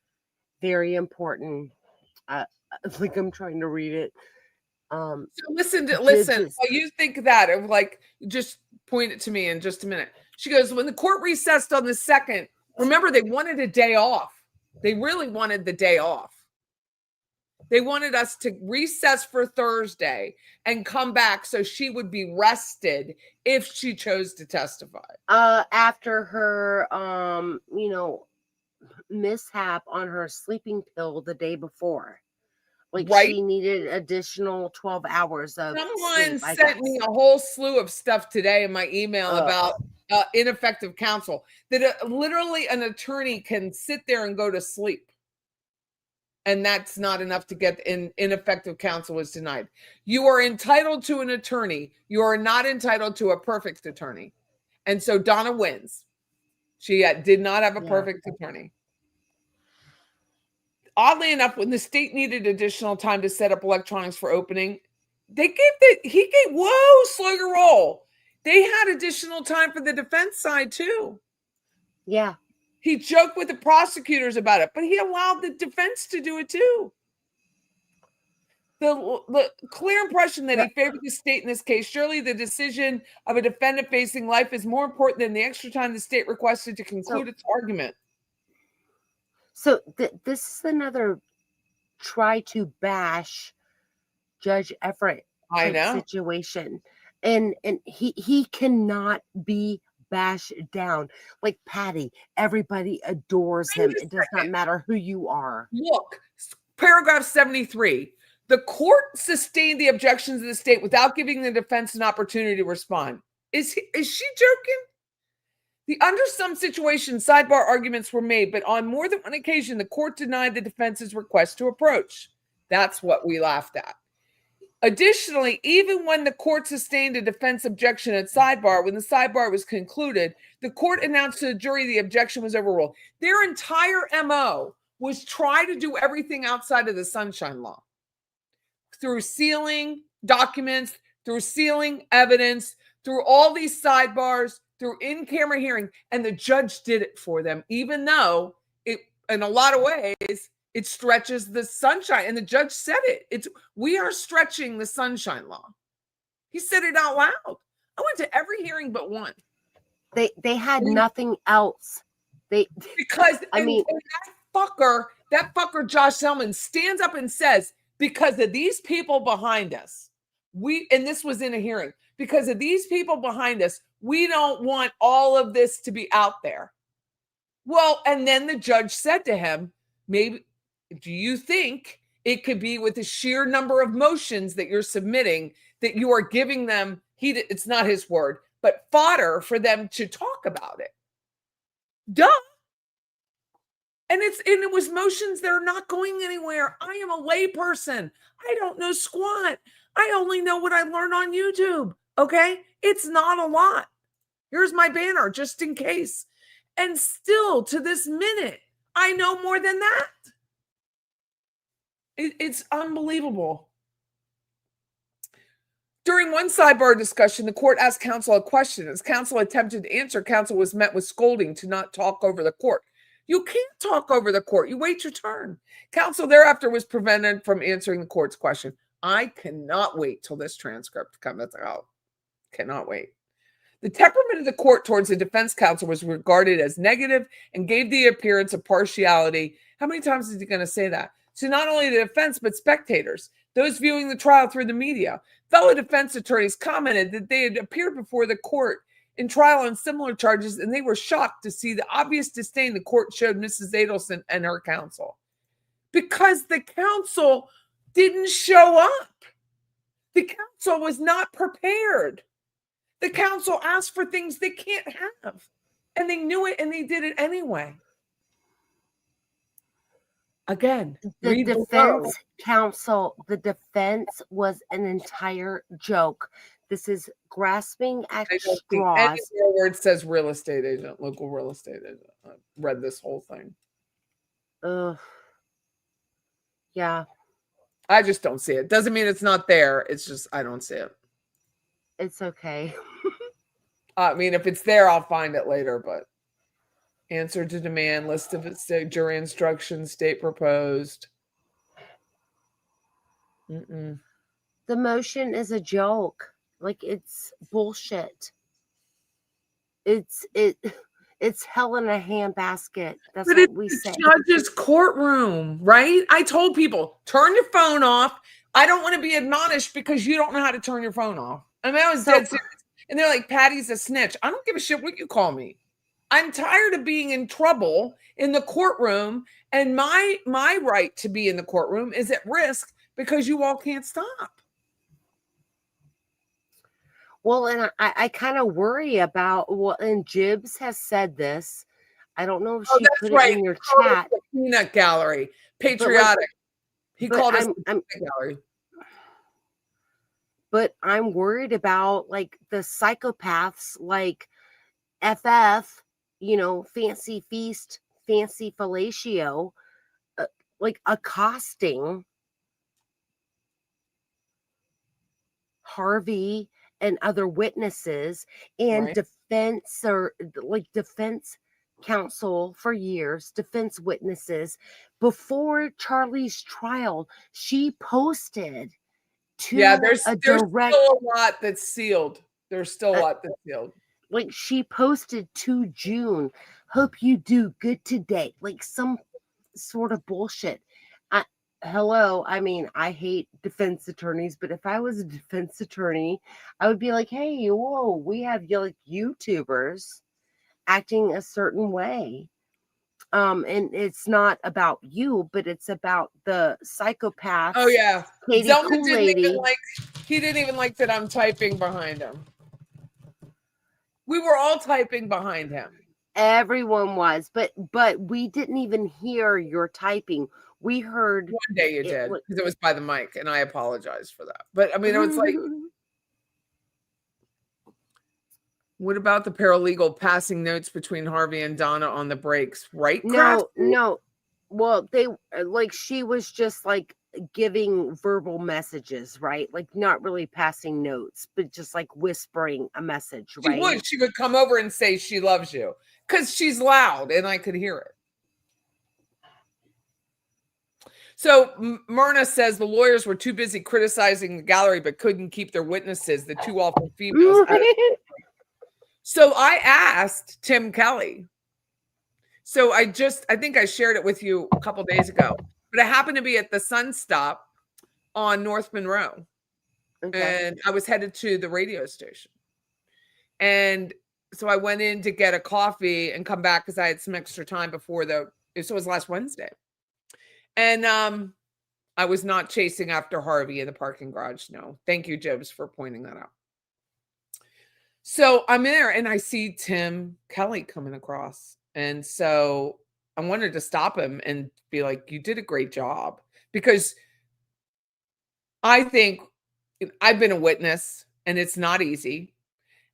very important. Like, I'm trying to read it. So listen. While you think that, of like, just point it to me in just a minute. She goes, when the court recessed on the second, remember, they wanted a day off. They really wanted the day off. They wanted us to recess for Thursday and come back so she would be rested if she chose to testify. After her, mishap on her sleeping pill the day before. Like, she needed additional 12 hours of Someone sleep, sent me a whole slew of stuff today in my email about ineffective counsel, that literally an attorney can sit there and go to sleep. And that's not enough to get ineffective counsel was denied. You are entitled to an attorney. You are not entitled to a perfect attorney. And so Donna wins. She did not have a perfect attorney. Oddly enough, when the state needed additional time to set up electronics for opening, slow your roll. They had additional time for the defense side too. Yeah. He joked with the prosecutors about it, but he allowed the defense to do it too. the clear impression that he favored the state in this case. Surely the decision of a defendant facing life is more important than the extra time the state requested to conclude its argument. So this is another try to bash Judge Everett type situation. And he cannot be bashed down. Like Patty, everybody adores him. It does not matter who you are. Look, paragraph 73. The court sustained the objections of the state without giving the defense an opportunity to respond. Is she joking? Under some situations, sidebar arguments were made, but on more than one occasion, the court denied the defense's request to approach. That's what we laughed at. Additionally, even when the court sustained a defense objection at sidebar, when the sidebar was concluded, the court announced to the jury the objection was overruled. Their entire MO was try to do everything outside of the Sunshine Law. Through sealing documents, through sealing evidence, through all these sidebars, through in-camera hearing, and the judge did it for them, even though it, in a lot of ways, it stretches the sunshine. And the judge said it. We are stretching the Sunshine Law. He said it out loud. I went to every hearing but one. They had nothing else. Because that fucker Josh Selman stands up and says, because of these people behind us, and this was in a hearing, because of these people behind us, we don't want all of this to be out there. Well, and then the judge said to him, maybe, do you think it could be with the sheer number of motions that you're submitting that you are giving them, it's not his word, but fodder for them to talk about it? Duh. And it was motions that are not going anywhere. I am a lay person. I don't know squat. I only know what I learned on YouTube. Okay? It's not a lot. Here's my banner just in case. And still to this minute, I know more than that. It's unbelievable. During one sidebar discussion, the court asked counsel a question. As counsel attempted to answer, counsel was met with scolding to not talk over the court. You can't talk over the court. You wait your turn. Counsel thereafter was prevented from answering the court's question. I cannot wait till this transcript comes out. Cannot wait. The temperament of the court towards the defense counsel was regarded as negative and gave the appearance of partiality. How many times is he going to say that? To not only the defense, but spectators, those viewing the trial through the media. Fellow defense attorneys commented that they had appeared before the court in trial on similar charges, and they were shocked to see the obvious disdain the court showed Mrs. Adelson and her counsel. Because the counsel didn't show up. The counsel was not prepared. The counsel asked for things they can't have. And they knew it, and they did it anyway. Again, the defense counsel, the defense was an entire joke. This is grasping at straws. Where it says real estate agent, local real estate agent. I read this whole thing. Yeah. I just don't see it. Doesn't mean it's not there. It's just I don't see it. It's okay. I mean, if it's there, I'll find it later, but answer to demand, list of jury instructions, state proposed. The motion is a joke. Like, it's bullshit. It's hell in a handbasket. That's but what we say. Judge's courtroom, right? I told people, turn your phone off. I don't want to be admonished because you don't know how to turn your phone off. I mean, I was dead serious. And they're like, Patty's a snitch. I don't give a shit what you call me. I'm tired of being in trouble in the courtroom, and my right to be in the courtroom is at risk because you all can't stop. Well, and I kind of worry about, and Jibbs has said this. I don't know if she put it in your chat. Peanut gallery, patriotic. He called us peanut gallery. But I'm worried about like the psychopaths like FF, Fancy Feast, Fancy Fellatio, like accosting Harvey and other witnesses, and defense counsel for years, defense witnesses. Before Charlie's trial, she posted to Yeah, there's a still direct, a lot that's sealed. There's still a lot that's sealed. like she posted to June, hope you do good today. Like some sort of bullshit. Hello, I mean, I hate defense attorneys, but if I was a defense attorney, I would be like, hey, whoa, we have like YouTubers acting a certain way. And it's not about you, but it's about the psychopaths. Oh yeah, Katie Zelma Kool-Lady. he didn't even like that I'm typing behind him. We were all typing behind him. Everyone was, but we didn't even hear your typing. We heard one day you did because it was by the mic, and I apologize for that. But I mean, it was like, what about the paralegal passing notes between Harvey and Donna on the breaks? Right? No. Well, they like she was just like giving verbal messages, right? Like not really passing notes, but just like whispering a message, right? She would come over and say she loves you because she's loud and I could hear it. So Myrna says the lawyers were too busy criticizing the gallery but couldn't keep their witnesses, the two awful females. So I asked Tim Kelly. So I think I shared it with you a couple days ago, but I happened to be at the Sun Stop on North Monroe. Okay. And I was headed to the radio station. And so I went in to get a coffee and come back because I had some extra time before so it was last Wednesday. And I was not chasing after Harvey in the parking garage. No. Thank you, Jibs, for pointing that out. So I'm in there and I see Tim Kelly coming across. And so I wanted to stop him and be like, you did a great job. Because I think I've been a witness and it's not easy.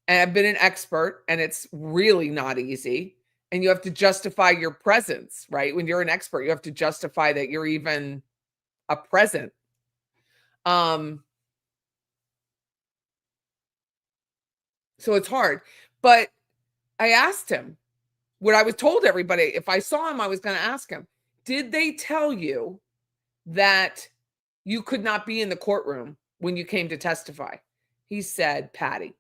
And I've been an expert and it's really not easy. And you have to justify your presence, right? When you're an expert, you have to justify that you're even a present. So it's hard. But I asked him what I was told everybody. If I saw him, I was going to ask him, did they tell you that you could not be in the courtroom when you came to testify? He said, Patty,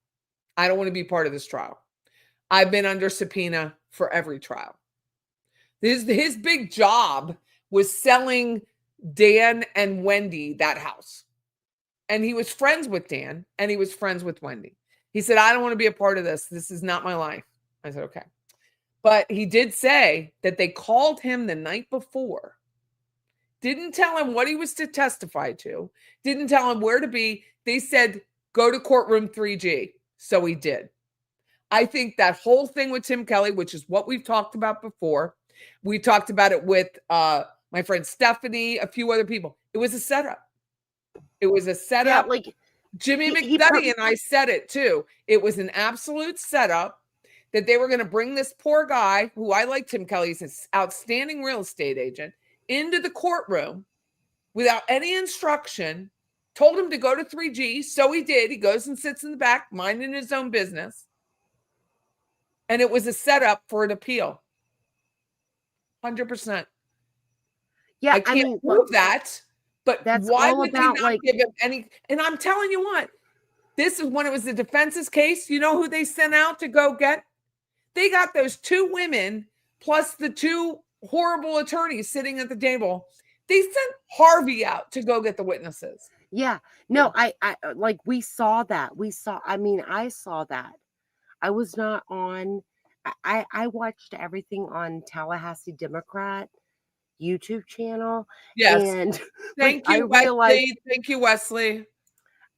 I don't want to be part of this trial. I've been under subpoena for every trial. His big job was selling Dan and Wendy that house. And he was friends with Dan and he was friends with Wendy. He said, I don't want to be a part of this. This is not my life. I said, okay. But he did say that they called him the night before, didn't tell him what he was to testify to, didn't tell him where to be. They said, go to courtroom 3G. So he did. I think that whole thing with Tim Kelly, which is what we've talked about before, we talked about it with my friend Stephanie, a few other people. It was a setup. It was a setup. Yeah, like Jimmy McDuddy and I said it too. It was an absolute setup that they were going to bring this poor guy, who I like Tim Kelly, he's an outstanding real estate agent, into the courtroom without any instruction, told him to go to 3G. So he did. He goes and sits in the back, minding his own business. And it was a setup for an appeal. 100%. Yeah, I can't prove that, but why would they not give him any? And I'm telling you what, this is when it was the defense's case. You know who they sent out to go get? They got those two women plus the two horrible attorneys sitting at the table. They sent Harvey out to go get the witnesses. Yeah, no, I like we saw that. I saw that. I was not on. I watched everything on Tallahassee Democrat YouTube channel. Yes. And thank you, Wesley. Thank you, Wesley.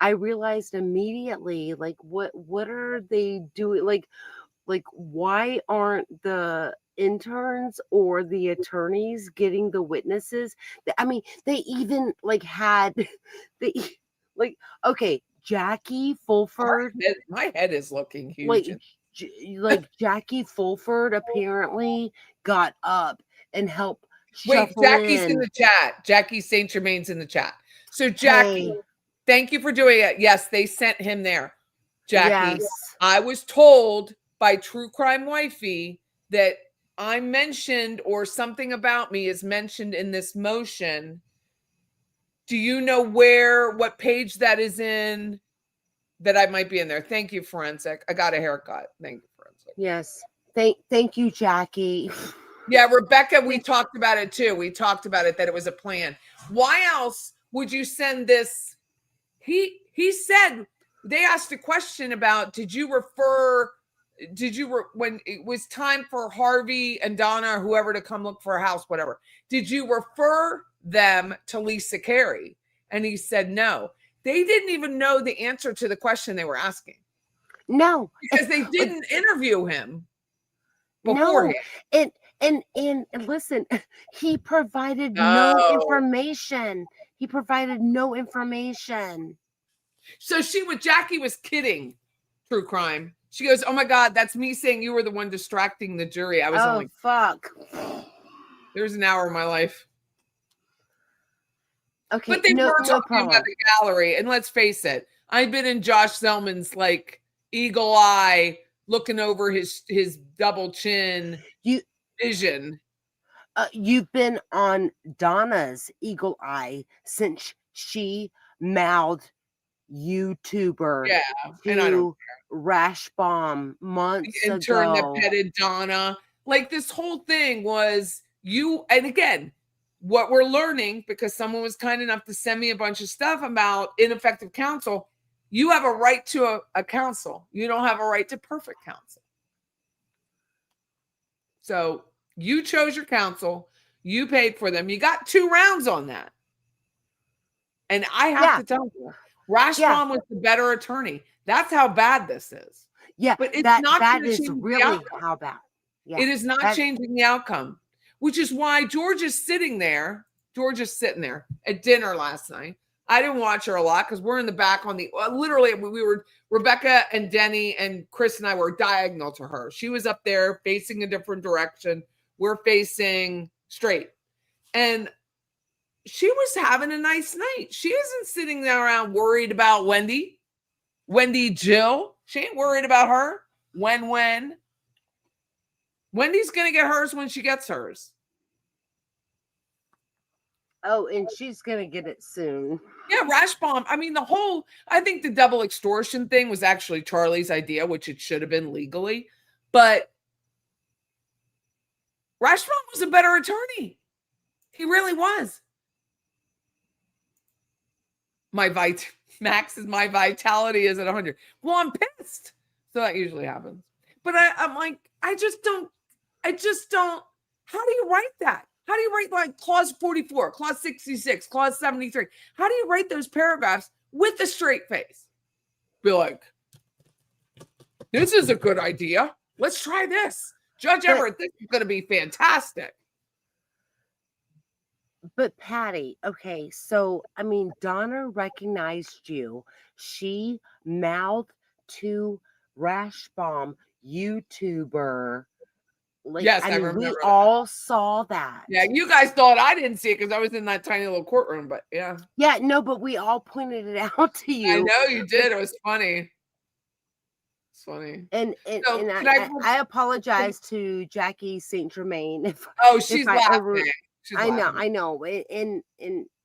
I realized immediately, like, what are they doing? Like why aren't the interns or the attorneys getting the witnesses? I mean, they even like had okay, Jackie Fulford. My head is looking huge. Like Jackie Fulford apparently got up and helped. Wait, Jackie's in the chat. Jackie St. Germain's in the chat. So Jackie, thank you for doing it. Yes, they sent him there. Jackie, yes. I was told by True Crime Wifey that I'm mentioned or something about me is mentioned in this motion, do you know what page that is in that I might be in there? Thank you, Forensic. I got a haircut. Thank you, Forensic. Yes. Thank you, Jackie. Yeah, Rebecca, we talked about it too. We talked about it, that it was a plan. Why else would you send this? He said, they asked a question about, when it was time for Harvey and Donna or whoever to come look for a house, whatever, did you refer them to Lisa Carey? And he said no. They didn't even know the answer to the question they were asking. No, because they didn't interview him beforehand. No, and listen, he provided no information. He provided no information. So Jackie was kidding. True crime. She goes, "Oh my God, that's me saying you were the one distracting the jury." I was fuck. There's an hour of my life. Okay, but they were talking about the gallery, and let's face it, I've been in Josh Zellman's like eagle eye, looking over his double chin vision. You've been on Donna's eagle eye since she mouthed YouTuber to Rash Bomb months ago. Intern that petted Donna. Like this whole thing was you. And again, what we're learning, because someone was kind enough to send me a bunch of stuff about ineffective counsel, you have a right to a counsel. You don't have a right to perfect counsel. So you chose your counsel. You paid for them. You got 2 rounds on that. And I have to tell you, Rashbaum was the better attorney. That's how bad this is. Yeah, but it's not that is really how bad. Yeah, it is not changing the outcome, which is why George is sitting there. George is sitting there at dinner last night. I didn't watch her a lot because we're in the back on the literally we were Rebecca and Denny and Chris and I were diagonal to her. She was up there facing a different direction. We're facing straight. And she was having a nice night. She isn't sitting there around worried about Wendy Jill. She ain't worried about her. When Wendy's going to get hers when she gets hers. Oh, and she's going to get it soon. Yeah, Rashbaum. I mean, I think the double extortion thing was actually Charlie's idea, which it should have been legally. But Rashbaum was a better attorney. He really was. Max is my vitality is at 100. Well, I'm pissed. So that usually happens. But I'm like, I just don't. How do you write that? How do you write like clause 44, clause 66, clause 73? How do you write those paragraphs with a straight face? Be like, this is a good idea. Let's try this. Judge Everett, this is going to be fantastic. But Patty, okay, so I mean, Donna recognized you. She mouthed to Rashbaum, YouTuber. Like, yes, I remember. We all saw that. Yeah, you guys thought I didn't see it because I was in that tiny little courtroom, but yeah. Yeah, no, but we all pointed it out to you. I know you did. It was funny. It's funny. And I apologize to Jackie St. Germain if she's laughing. I know. And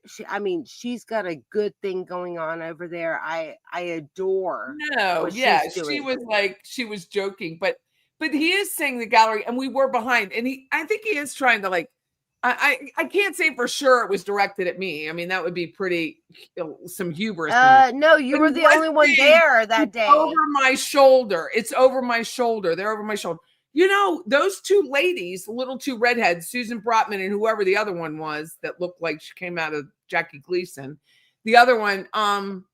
she, I mean, she's got a good thing going on over there. I adore. No, yeah, she was joking, but he is saying the gallery, and we were behind, and I think he is trying to like. I can't say for sure it was directed at me. I mean, that would be pretty some hubris. No, you were the only one there that day. Over my shoulder. It's over my shoulder. They're over my shoulder. You know, those 2 ladies, little 2 redheads, Susan Brotman and whoever the other one was that looked like she came out of Jackie Gleason. The other one, I'm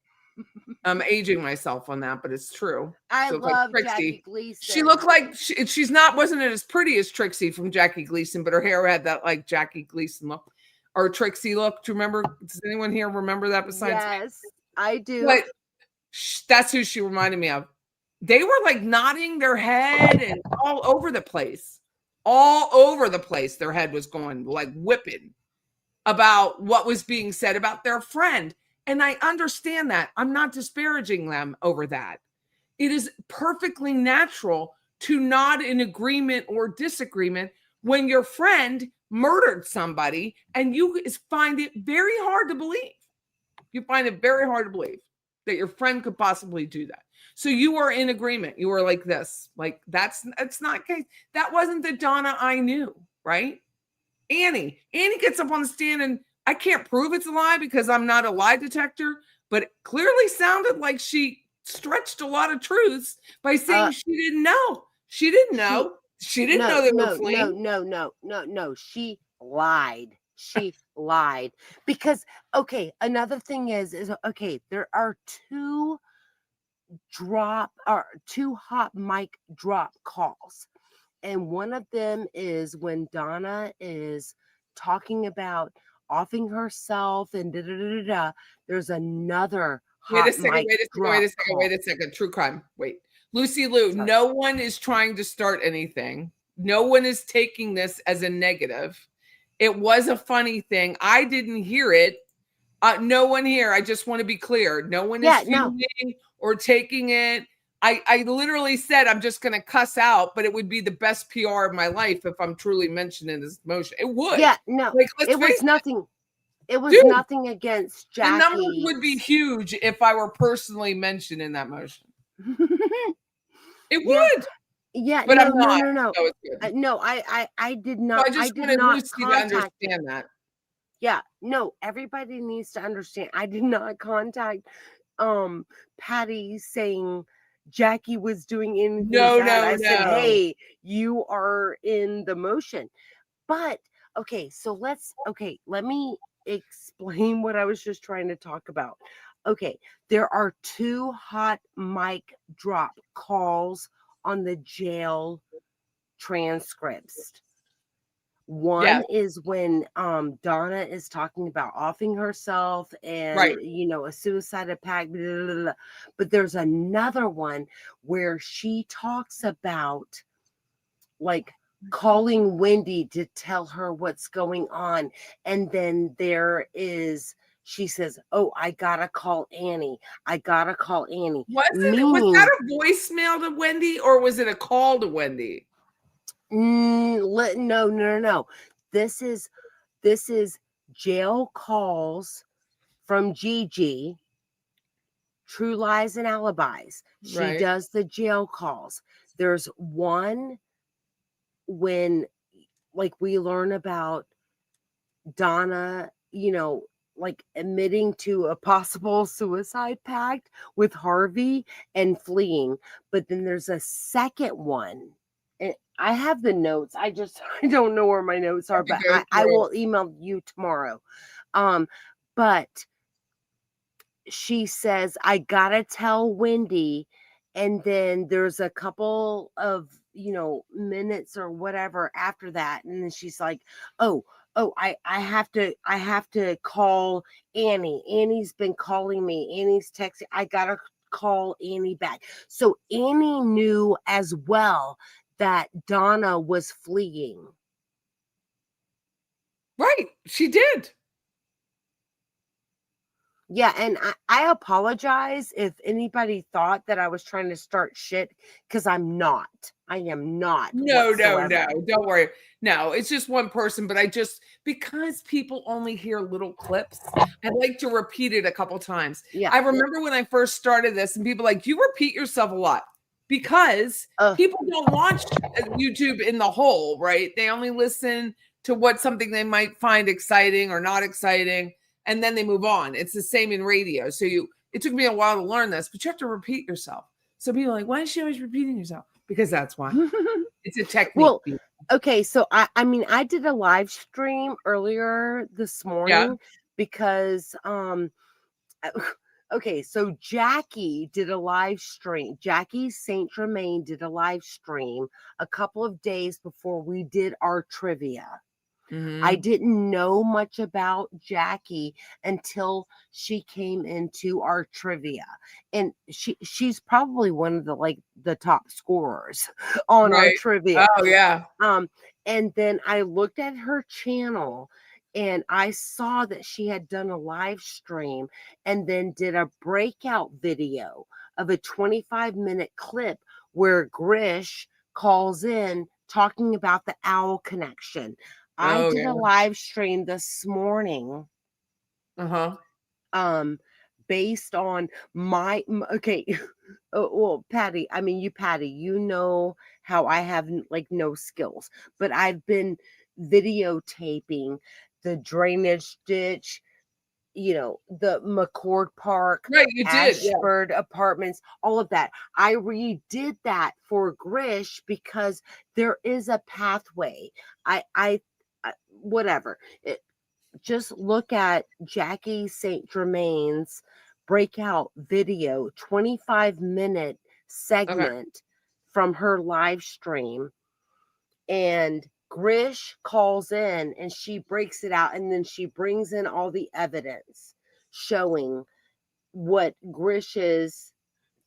aging myself on that, but it's true. I love Jackie Gleason. She looked like wasn't as pretty as Trixie from Jackie Gleason, but her hair had that like Jackie Gleason look or Trixie look. Do you remember? Does anyone here remember that besides me? Yes, I do. But that's who she reminded me of. They were like nodding their head and all over the place. All over the place, their head was going like whipping about what was being said about their friend. And I understand that. I'm not disparaging them over that. It is perfectly natural to nod in agreement or disagreement when your friend murdered somebody and you find it very hard to believe. You find it very hard to believe that your friend could possibly do that. So you are in agreement. You were like this, like that's not case. That wasn't the Donna I knew, right? Annie gets up on the stand, and I can't prove it's a lie because I'm not a lie detector, but it clearly sounded like she stretched a lot of truths by saying she didn't know. She didn't know. She didn't know they were fleeing. No. She lied. She lied because another thing is okay, there are two hot mic drop calls, and one of them is when Donna is talking about offing herself and da da da da. There's another Wait a second. True crime. Wait. Lucy Liu, sorry. No one is trying to start anything. No one is taking this as a negative. It was a funny thing. I didn't hear it. No one here. I just want to be clear. No one is fuming or taking it. I literally said I'm just going to cuss out, but it would be the best PR of my life if I'm truly mentioning this motion. It would. Yeah, no. Like, it was nothing. It was nothing against Jackie. The numbers would be huge if I were personally mentioned in that motion. It would. Yeah, but no, I'm not. No, I did not. So I just wanted Lucy to understand that. Yeah, no, everybody needs to understand. I did not contact Patty saying Jackie was doing anything bad. I said, hey, you are in the motion. But so let me explain what I was just trying to talk about. Okay, there are two hot mic drop calls on the jail transcripts. One is when Donna is talking about offing herself and a suicide pact, blah, blah, blah. But there's another one where she talks about like calling Wendy to tell her what's going on, and then she says, oh, I gotta call Annie. Was that a voicemail to Wendy, or was it a call to Wendy? No. This is jail calls from Gigi, True Lies and Alibis. She does the jail calls. There's one when like we learn about Donna, like admitting to a possible suicide pact with Harvey and fleeing. But then there's a second one. And I have the notes. I don't know where my notes are, but I will email you tomorrow. But she says, I gotta tell Wendy. And then there's a couple of, minutes or whatever after that. And then she's like, I have to call Annie. Annie's been calling me. Annie's texting. I gotta call Annie back. So Annie knew as well that Donna was fleeing. Right. She did. Yeah, and I apologize if anybody thought that I was trying to start shit, because I'm not. I am not. No. Don't worry. No, it's just one person, but because people only hear little clips, I like to repeat it a couple times. Yeah. I remember when I first started this and people like, you repeat yourself a lot because people don't watch YouTube in the whole, right? They only listen to something they might find exciting or not exciting. And then they move on. It's the same in radio. So it took me a while to learn this, but you have to repeat yourself. So people are like, why is she always repeating herself? Because that's why. It's a technique. Well, okay. So I did a live stream earlier this morning because so Jackie did a live stream. Jackie St. Germain did a live stream a couple of days before we did our trivia. Mm-hmm. I didn't know much about Jackie until she came into our trivia, and she's probably one of the top scorers on our trivia. Oh yeah. And then I looked at her channel and I saw that she had done a live stream and then did a breakout video of a 25-minute clip where Grish calls in talking about the owl connection. I did a live stream this morning. Based on my okay. Well, Patty, I mean, Patty, you know how I have like no skills, but I've been videotaping the drainage ditch, the McCord Park, right? You did, Ashford Apartments, all of that. I redid that for Grish because there is a pathway. I whatever. Just look at Jackie St. Germain's breakout video, 25-minute segment from her live stream. And Grish calls in and she breaks it out, and then she brings in all the evidence showing what Grish's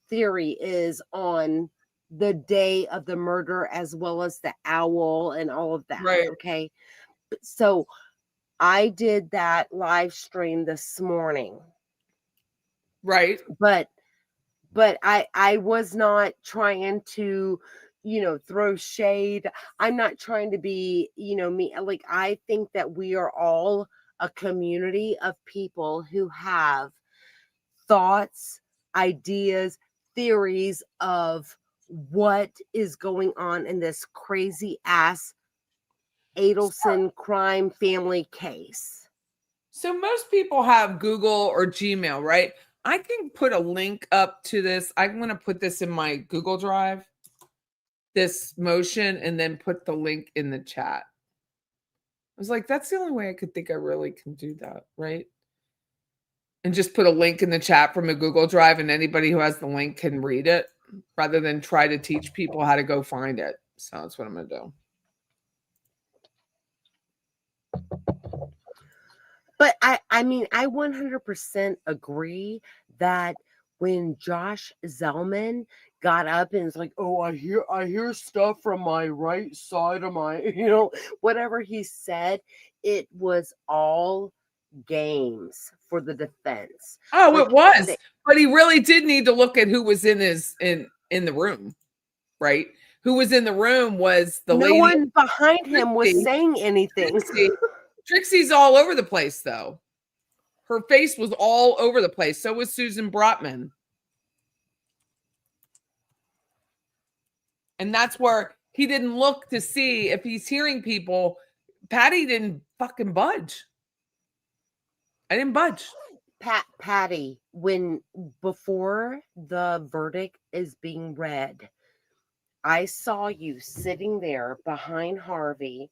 theory is on the day of the murder, as well as the owl and all of that. Right. Okay. So I did that live stream this morning. Right. But I was not trying to, throw shade. I'm not trying to be, me. Like, I think that we are all a community of people who have thoughts, ideas, theories of what is going on in this crazy ass Adelson crime family case. So most people have Google or Gmail, right? I can put a link up to this. I'm going to put this in my Google Drive, this motion, and then put the link in the chat. I was like, that's the only way I could think I really can do that, right? And just put a link in the chat from a Google Drive, and anybody who has the link can read it, rather than try to teach people how to go find it. So that's what I'm going to do. But I mean, I 100% agree that when Josh Zellman got up and was like, "Oh, I hear stuff from my right side of my," whatever he said, it was all games for the defense. Oh, like, it was. But he really did need to look at who was in the room, right? Who was in the room was the lady. No one behind him was saying anything. Trixie's all over the place, though. Her face was all over the place. So was Susan Brotman. And that's where he didn't look to see if he's hearing people. Patty didn't fucking budge. I didn't budge. Patty, before the verdict is being read, I saw you sitting there behind Harvey,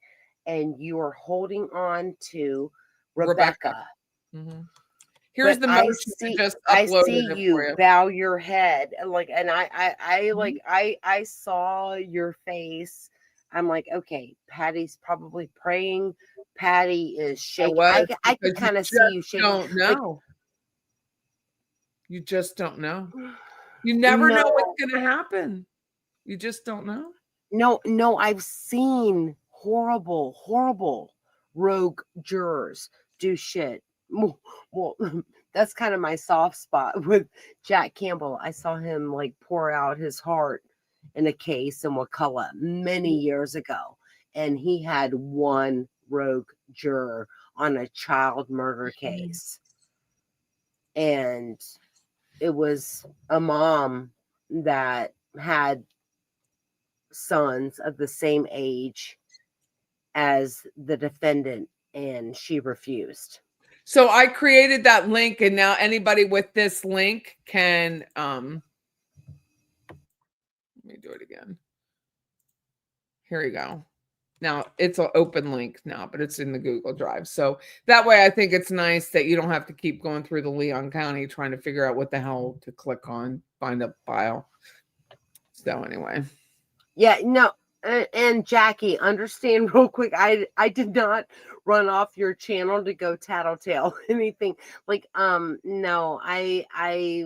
and you are holding on to Rebecca. Mm-hmm. Here's the motion. I see you bow your head, like, and I saw your face. I'm like, okay, Patty's probably praying. Patty is shaking. I can kind of see you shaking. Don't know. You just don't know. You never know what's going to happen. You just don't know. No, I've seen horrible rogue jurors do shit. Well, that's kind of my soft spot with Jack Campbell. I saw him like pour out his heart in a case in Wakulla many years ago, and he had one rogue juror on a child murder case, and it was a mom that had sons of the same age as the defendant, and she refused. So I created that link, and now anybody with this link can let me do it again. Here you go. Now it's an open link now, but it's in the Google Drive. So that way I think it's nice that you don't have to keep going through the Leon County trying to figure out what the hell to click on, find a file. So anyway. Yeah, no. And Jackie, understand real quick, I did not run off your channel to go tattletale anything. Like, no, I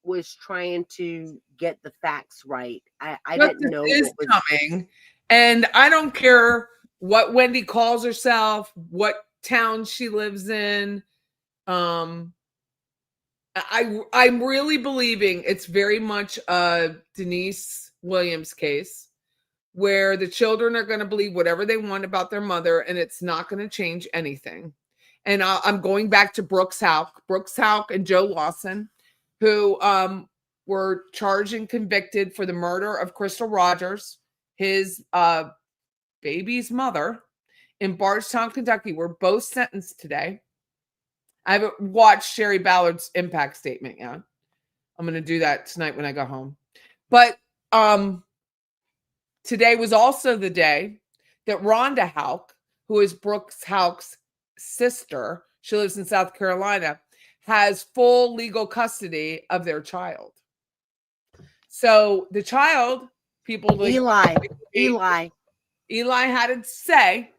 was trying to get the facts right. I didn't know what was coming. And I don't care what Wendy calls herself, what town she lives in. I'm really believing it's very much a Denise Williams case. where the children are going to believe whatever they want about their mother, and it's not going to change anything. And I'm going back to Brooks Houck and Joe Lawson, who were charged and convicted for the murder of Crystal Rogers, his baby's mother, in Bardstown, Kentucky. Were both sentenced today. I haven't watched Sherry Ballard's impact statement yet. I'm going to do that tonight when I go home. But today was also the day that Rhonda Houck, who is Brooks Houck's sister, she lives in South Carolina, has full legal custody of their child. So the child, people like Eli had to say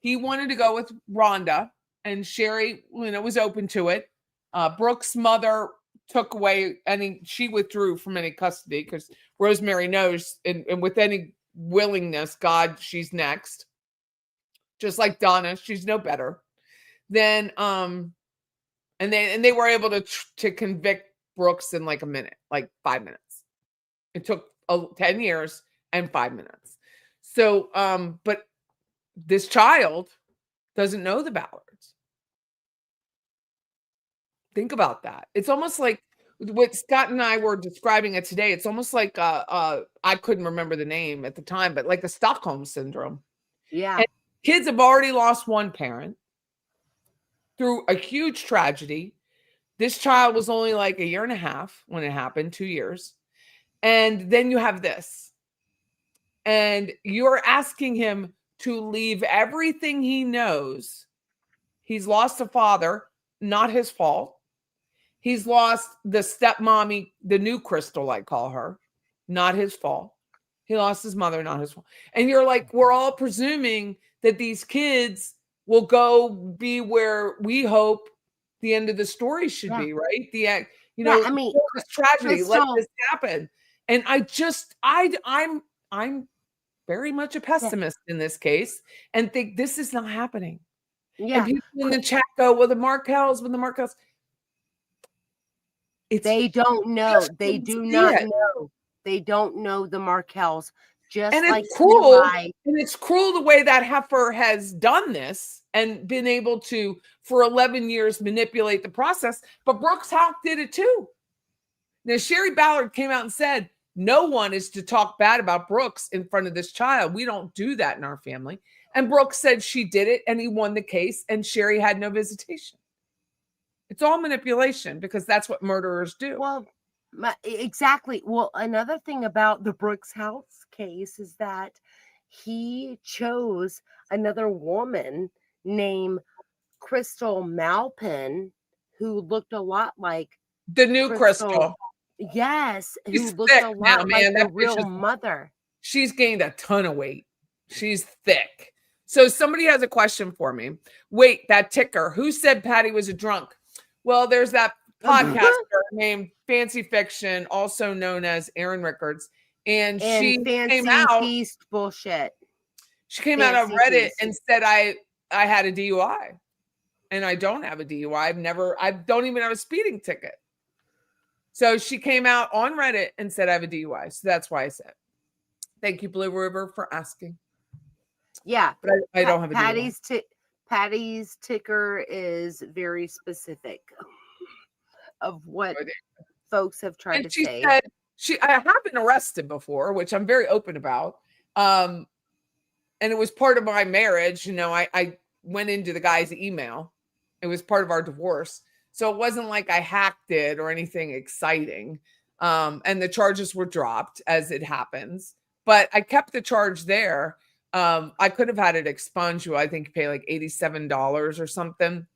he wanted to go with Rhonda, and Sherry, was open to it. Brooks' mother took away she withdrew from any custody because Rosemary knows, and with any willingness, God, she's next. Just like Donna, she's no better. Then, and they were able to convict Brooks in like a minute, like 5 minutes. It took 10 years and 5 minutes. So, but this child doesn't know the Ballards. Think about that. It's almost like what Scott and I were describing it today. It's almost like I couldn't remember the name at the time, but like the Stockholm syndrome. Yeah. And kids have already lost one parent through a huge tragedy. This child was only like a year and a half when it happened, 2 years. And then you have this. And you're asking him to leave everything he knows. He's lost a father, not his fault. He's lost the stepmommy, the new Crystal, I call her, not his fault. He lost his mother, not his fault. And you're like, we're all presuming that these kids will go be where we hope the end of the story should be, right? This tragedy, let this happen. And I'm very much a pessimist in this case and think this is not happening. Yeah. And people in the chat go, well, the Markells. They don't know. They do not know. They don't know the Markells. And it's cruel. And it's cruel the way that heifer has done this and been able to, for 11 years, manipulate the process. But Brooks Houck did it too. Now, Sherry Ballard came out and said, no one is to talk bad about Brooks in front of this child. We don't do that in our family. And Brooks said she did it and he won the case and Sherry had no visitation. It's all manipulation because that's what murderers do. Well, exactly. Well, another thing about the Brooks House case is that he chose another woman named Crystal Malpin who looked a lot like the new Crystal. Yes, she's who looked a lot like the real mother. She's gained a ton of weight. She's thick. So somebody has a question for me. Wait, that ticker. Who said Patty was a drunk? Well, there's that podcaster named Fancy Fiction, also known as Aaron Rickards. And she came out. Feast bullshit. She came out on Reddit and said I had a DUI. And I don't have a DUI. I don't even have a speeding ticket. So she came out on Reddit and said I have a DUI. So that's why I said. Thank you, Blue River, for asking. Yeah. But I don't have a DUI. Patty's ticker is very specific of what folks have tried to say. Said I have been arrested before, which I'm very open about. And it was part of my marriage. I went into the guy's email. It was part of our divorce. So it wasn't like I hacked it or anything exciting. And the charges were dropped as it happens. But I kept the charge there. I could have had it expunged. I think you pay like $87 or something.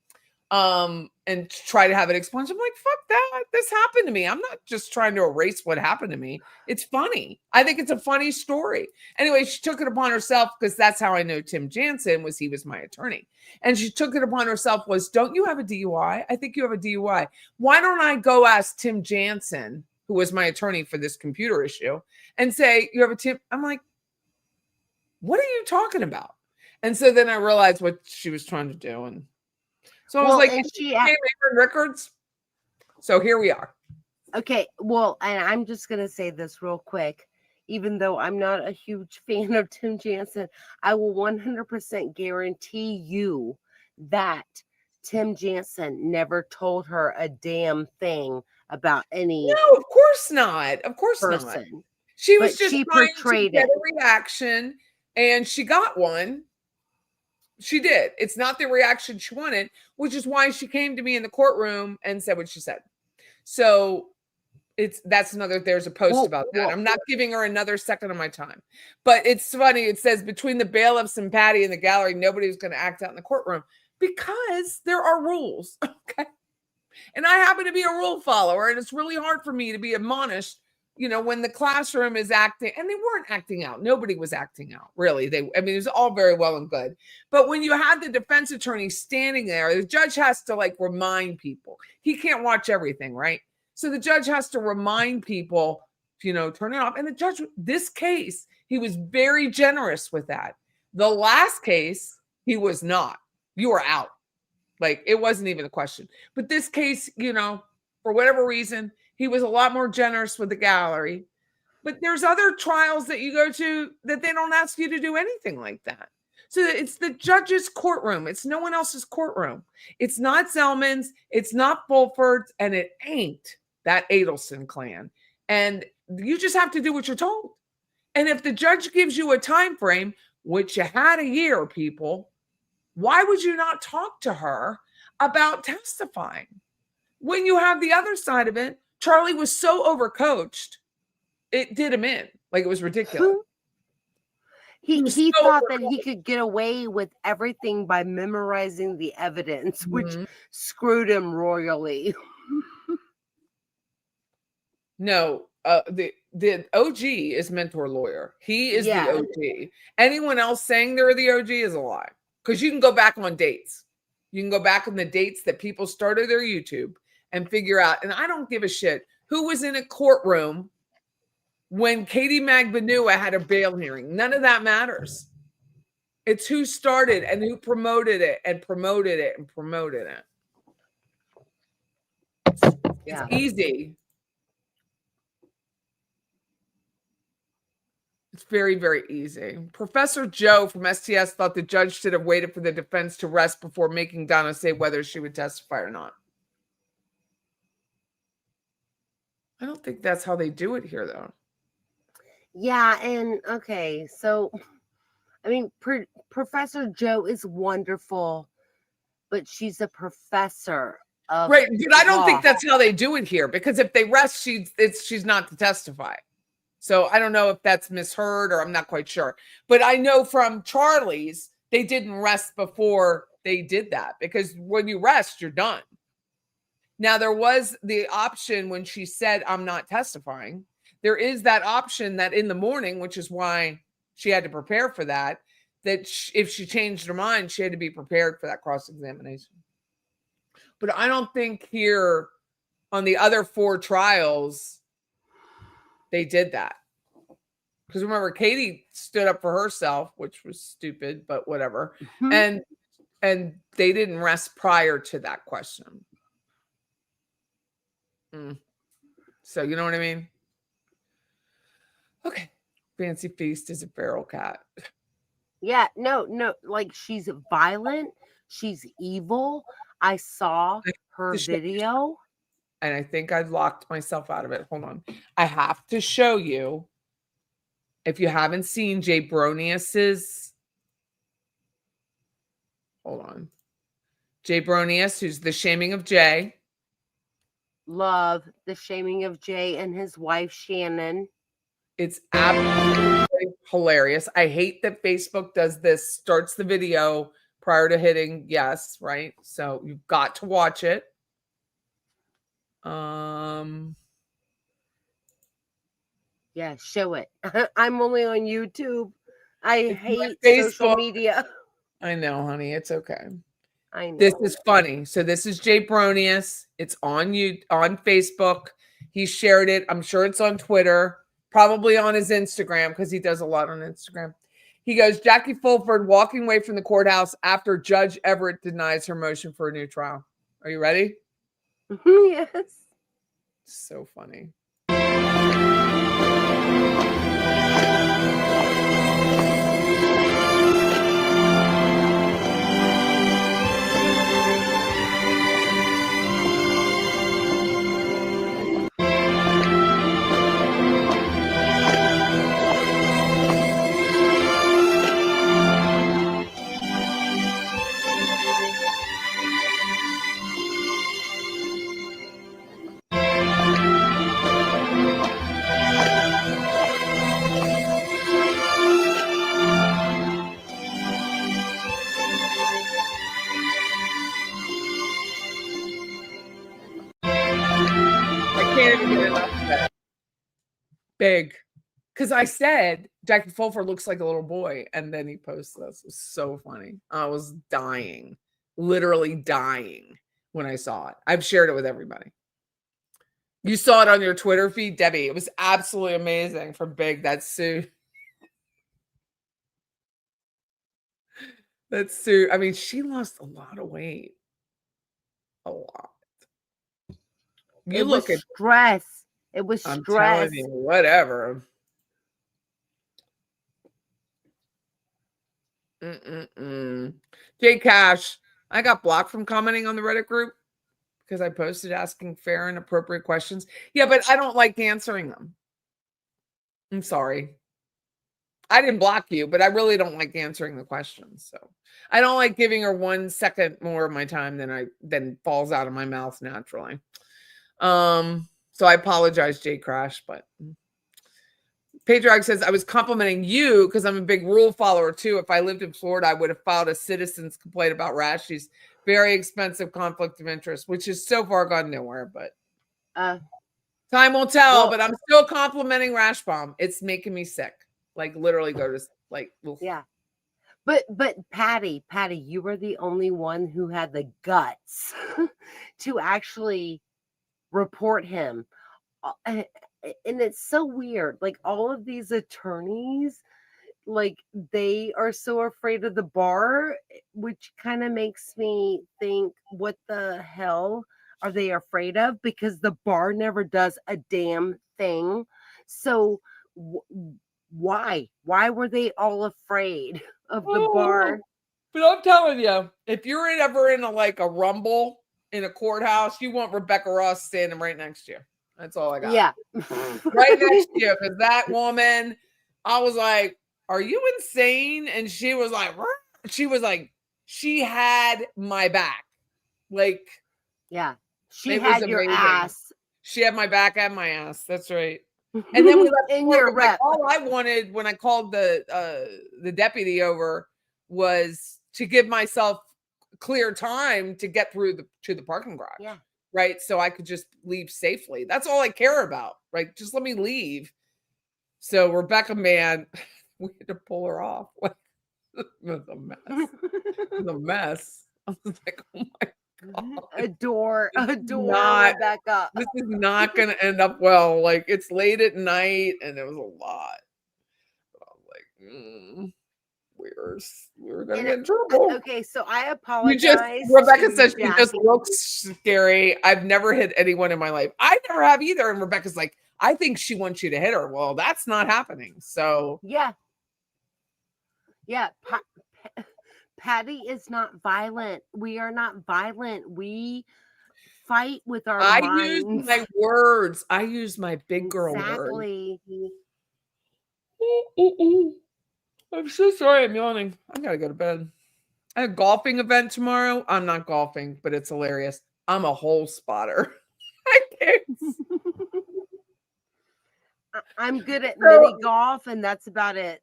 And try to have it expunged. I'm like, fuck that. This happened to me. I'm not just trying to erase what happened to me. It's funny. I think it's a funny story. Anyway, she took it upon herself because that's how I know Tim Jansen he was my attorney. And she took it upon herself don't you have a DUI? I think you have a DUI. Why don't I go ask Tim Jansen, who was my attorney for this computer issue, and say, you have a Tim? I'm like, what are you talking about? And so then I realized what she was trying to do. And so I was like, she Aaron Rickards. So here we are. Okay. Well, and I'm just going to say this real quick. even though I'm not a huge fan of Tim Jansen, I will 100% guarantee you that Tim Jansen never told her a damn thing about any No, of course not. Of course not. person. She But was just she trying to portrayed get it. a reaction, and she got one. She did. It's not the reaction she wanted, which is why she came to me in the courtroom and said what she said. So there's a post about that. I'm not giving her another second of my time. But it's funny. It says between the bailiffs and Patty in the gallery, nobody's going to act out in the courtroom because there are rules. Okay. And I happen to be a rule follower, and it's really hard for me to be admonished, when the classroom is acting, and they weren't acting out. Nobody was acting out, really. It was all very well and good. But when you have the defense attorney standing there, the judge has to remind people. He can't watch everything, right? So the judge has to remind people, turn it off. And the judge, this case, he was very generous with that. The last case, he was not. You were out. It wasn't even a question. But this case, for whatever reason, he was a lot more generous with the gallery. But there's other trials that you go to that they don't ask you to do anything like that. So it's the judge's courtroom. It's no one else's courtroom. It's not Zellman's. It's not Fulford's. And it ain't that Adelson clan. And you just have to do what you're told. And if the judge gives you a time frame, which you had a year, people, why would you not talk to her about testifying? When you have the other side of it, Charlie was so overcoached, it did him in. It was ridiculous. He thought that he could get away with everything by memorizing the evidence, which screwed him royally. No, the OG is mentor lawyer. He is the OG. Anyone else saying they're the OG is a lie. Because you can go back on dates. You can go back on the dates that people started their YouTube and figure out. And I don't give a shit who was in a courtroom when Katie Magbanua had a bail hearing. None of that matters. It's who started and who promoted it and promoted it and promoted it. It's easy. It's very, very easy. Professor Joe from STS thought the judge should have waited for the defense to rest before making Donna say whether she would testify or not. I don't think that's how they do it here, though. Yeah, and okay, so, Professor Joe is wonderful, but she's a professor of right, but I don't think that's how they do it here, because if they rest, she's not to testify. So I don't know if that's misheard or I'm not quite sure. But I know from Charlie's, they didn't rest before they did that, because when you rest, you're done. Now, there was the option when she said, I'm not testifying. There is that option that in the morning, which is why she had to prepare for that if she changed her mind, she had to be prepared for that cross-examination. But I don't think here on the other 4 trials, they did that. Because remember, Katie stood up for herself, which was stupid, but whatever. And they didn't rest prior to that question. So you know what I mean? Okay. Fancy Feast is a feral cat. Yeah, no, she's violent. She's evil. I saw her video. And I think I've locked myself out of it. Hold on. I have to show you. If you haven't seen Jay Bronius's, hold on. Jay Bronius, who's The Shaming of Jay. Love The Shaming of Jay and his wife, Shannon. It's absolutely hilarious. I hate that Facebook does this, starts the video prior to hitting yes, right? So you've got to watch it. Yeah, show it. I'm only on YouTube. I hate social media. I know, honey. It's okay. I know. This is funny. So this is Jay Bronius. It's on Facebook. He shared it. I'm sure it's on Twitter, probably on his Instagram, because he does a lot on Instagram. He goes, Jackie Fulford walking away from the courthouse after Judge Everett denies her motion for a new trial. Are you ready? Yes. So funny. I can't even get enough of it. Big. Because I said Dr. Fulford looks like a little boy, and then he posts this. It was so funny. I was dying, literally dying when I saw it. I've shared it with everybody. You saw it on your Twitter feed, Debbie. It was absolutely amazing from Big. That suit. That suit. I mean, she lost a lot of weight. A lot. You look at stress. It was I'm stress. telling you, whatever. Jay Cash, I got blocked from commenting on the Reddit group because I posted asking fair and appropriate questions. Yeah, but I don't like answering them. I'm sorry. I didn't block you, but I really don't like answering the questions. So I don't like giving her 1 second more of my time than falls out of my mouth naturally. So I apologize, Jay Crash, but Patriarch says, I was complimenting you because I'm a big rule follower too. If I lived in Florida, I would have filed a citizen's complaint about Rashi's very expensive conflict of interest, which has so far gone nowhere, but time will tell. But I'm still complimenting Rash Bomb. It's making me sick. Like literally go to like yeah. But Patty, you were the only one who had the guts to actually report him. And it's so weird. Like all of these attorneys, like they are so afraid of the bar, which kind of makes me think, what the hell are they afraid of? Because the bar never does a damn thing. So why were they all afraid of the bar? But I'm telling you, if you're ever in a rumble in a courthouse, you want Rebecca Ross standing right next to you. That's all I got. Yeah. Right next to you. Because that woman, I was like, are you insane? And she was like, she had my back. Like, yeah. She had your ass. She had my back and my ass. That's right. And then we left in your rep. All I wanted when I called the deputy over was to give myself clear time to get through to the parking garage. Yeah. Right. So I could just leave safely. That's all I care about. Right. Just let me leave. So Rebecca, man, we had to pull her off. It was a mess. It was a mess. I was like, oh my God. Adore Rebecca. This is not going to end up well. Like it's late at night and it was a lot. I was like, we're gonna get in trouble. Okay, so I apologize. Rebecca says she just looks scary. I've never hit anyone in my life. I never have either. And Rebecca's like, I think she wants you to hit her. Well, that's not happening. So yeah. Patty is not violent. We are not violent. We fight with our minds. I use my words. I use my big girl words. Exactly. I'm so sorry I'm yawning. I gotta go to bed. I have a golfing event tomorrow. I'm not golfing, but it's hilarious. I'm a hole spotter. I can't. I'm good at mini golf, and that's about it.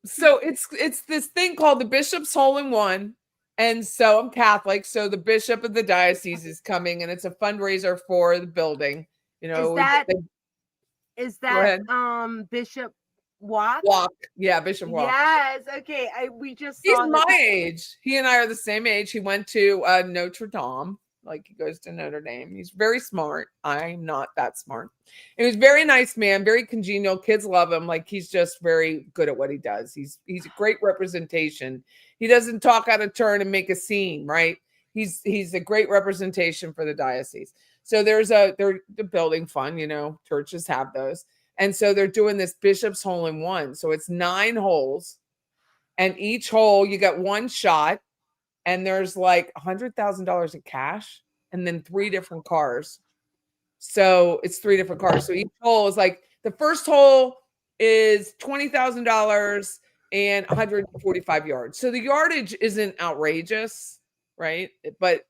So it's this thing called the Bishop's Hole in One. And so I'm Catholic. So the bishop of the diocese is coming, and it's a fundraiser for the building. You know, is that Bishop Walk? Yeah, Bishop Walk. Yes. Okay. We just saw he's my age. He and I are the same age. He went to Notre Dame. Like he goes to Notre Dame. He's very smart. I'm not that smart. And he's a very nice man, very congenial. Kids love him. Like he's just very good at what he does. He's a great representation. He doesn't talk out of turn and make a scene, right? He's a great representation for the diocese. So they're the building fund, you know, churches have those. And so they're doing this Bishop's Hole-in-One. So it's 9 holes, and each hole you get one shot, and there's like $100,000 in cash, and then 3 different cars. So it's 3 different cars. So each hole is like, the first hole is $20,000 and 145 yards. So the yardage isn't outrageous, right? But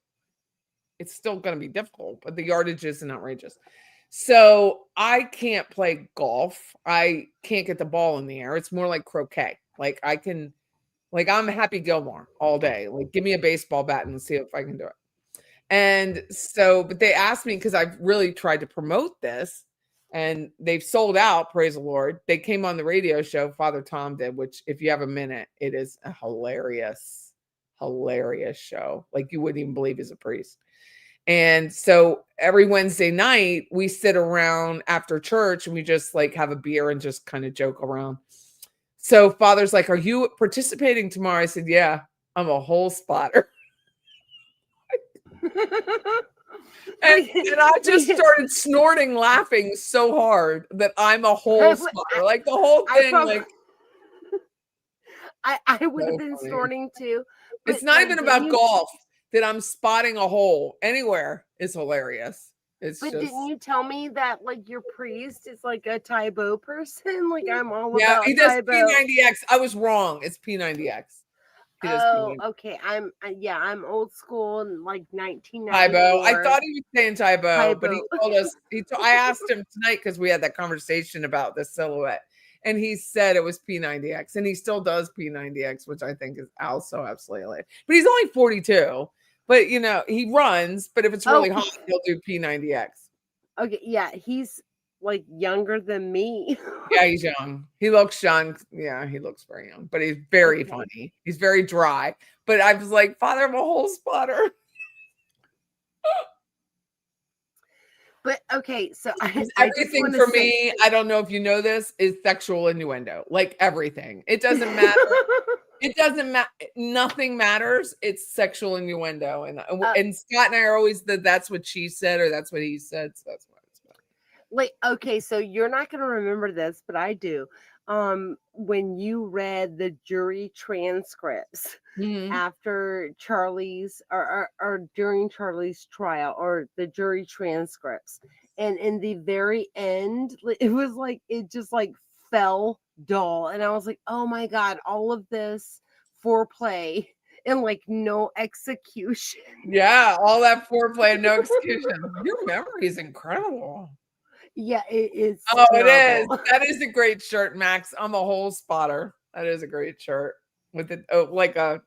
it's still going to be difficult, but the yardage isn't outrageous. So I can't play golf. I can't get the ball in the air. It's more like croquet. Like I'm Happy Gilmore all day. Like, give me a baseball bat and see if I can do it. And so, but they asked me, because I've really tried to promote this, and they've sold out, praise the Lord. They came on the radio show, Father Tom did, which, if you have a minute, it is a hilarious show. Like, you wouldn't even believe he's a priest. And so every Wednesday night we sit around after church and we just like have a beer and just kind of joke around. So Father's like, "Are you participating tomorrow?" I said, "Yeah, I'm a hole spotter." And I just started snorting, laughing so hard that I'm a hole spotter. Like, the whole thing, I would have been snorting too. It's not even about golf. That I'm spotting a hole anywhere is hilarious. Didn't you tell me that like your priest is like a Taibo person? Like, I'm all about he does Taibo. P90X. I was wrong. It's P90X. Oh, okay. I'm old school and like 1994. Taibo. I thought he was saying Taibo, but he told us. I asked him tonight because we had that conversation about the silhouette, and he said it was P90X, and he still does P90X, which I think is also absolutely hilarious. But he's only 42. But, you know, he runs, but if it's really hot, he'll do P90X. Okay, yeah, he's like younger than me. Yeah, he's young. He looks young. Yeah, he looks very young, but he's very funny. He's very dry. But I was like, "Father, I'm a hole spotter." But okay, so everything for me, I don't know if you know this, is sexual innuendo. Like, everything. It doesn't matter. It doesn't matter. Nothing matters. It's sexual innuendo. And Scott and I are always that's what she said, or that's what he said. So that's why it's about. Like, okay, so you're not going to remember this, but I do. When you read the jury transcripts after Charlie's or during Charlie's trial, or the jury transcripts, and in the very end, it was like, it just like fell dull, and I was like, oh my God, all of this foreplay and like no execution. Yeah, all that foreplay and no execution. Your memory is incredible. Yeah, it is. Oh, terrible. It is. That is a great shirt, Max. I'm a hole spotter. That is a great shirt with it. Oh, like a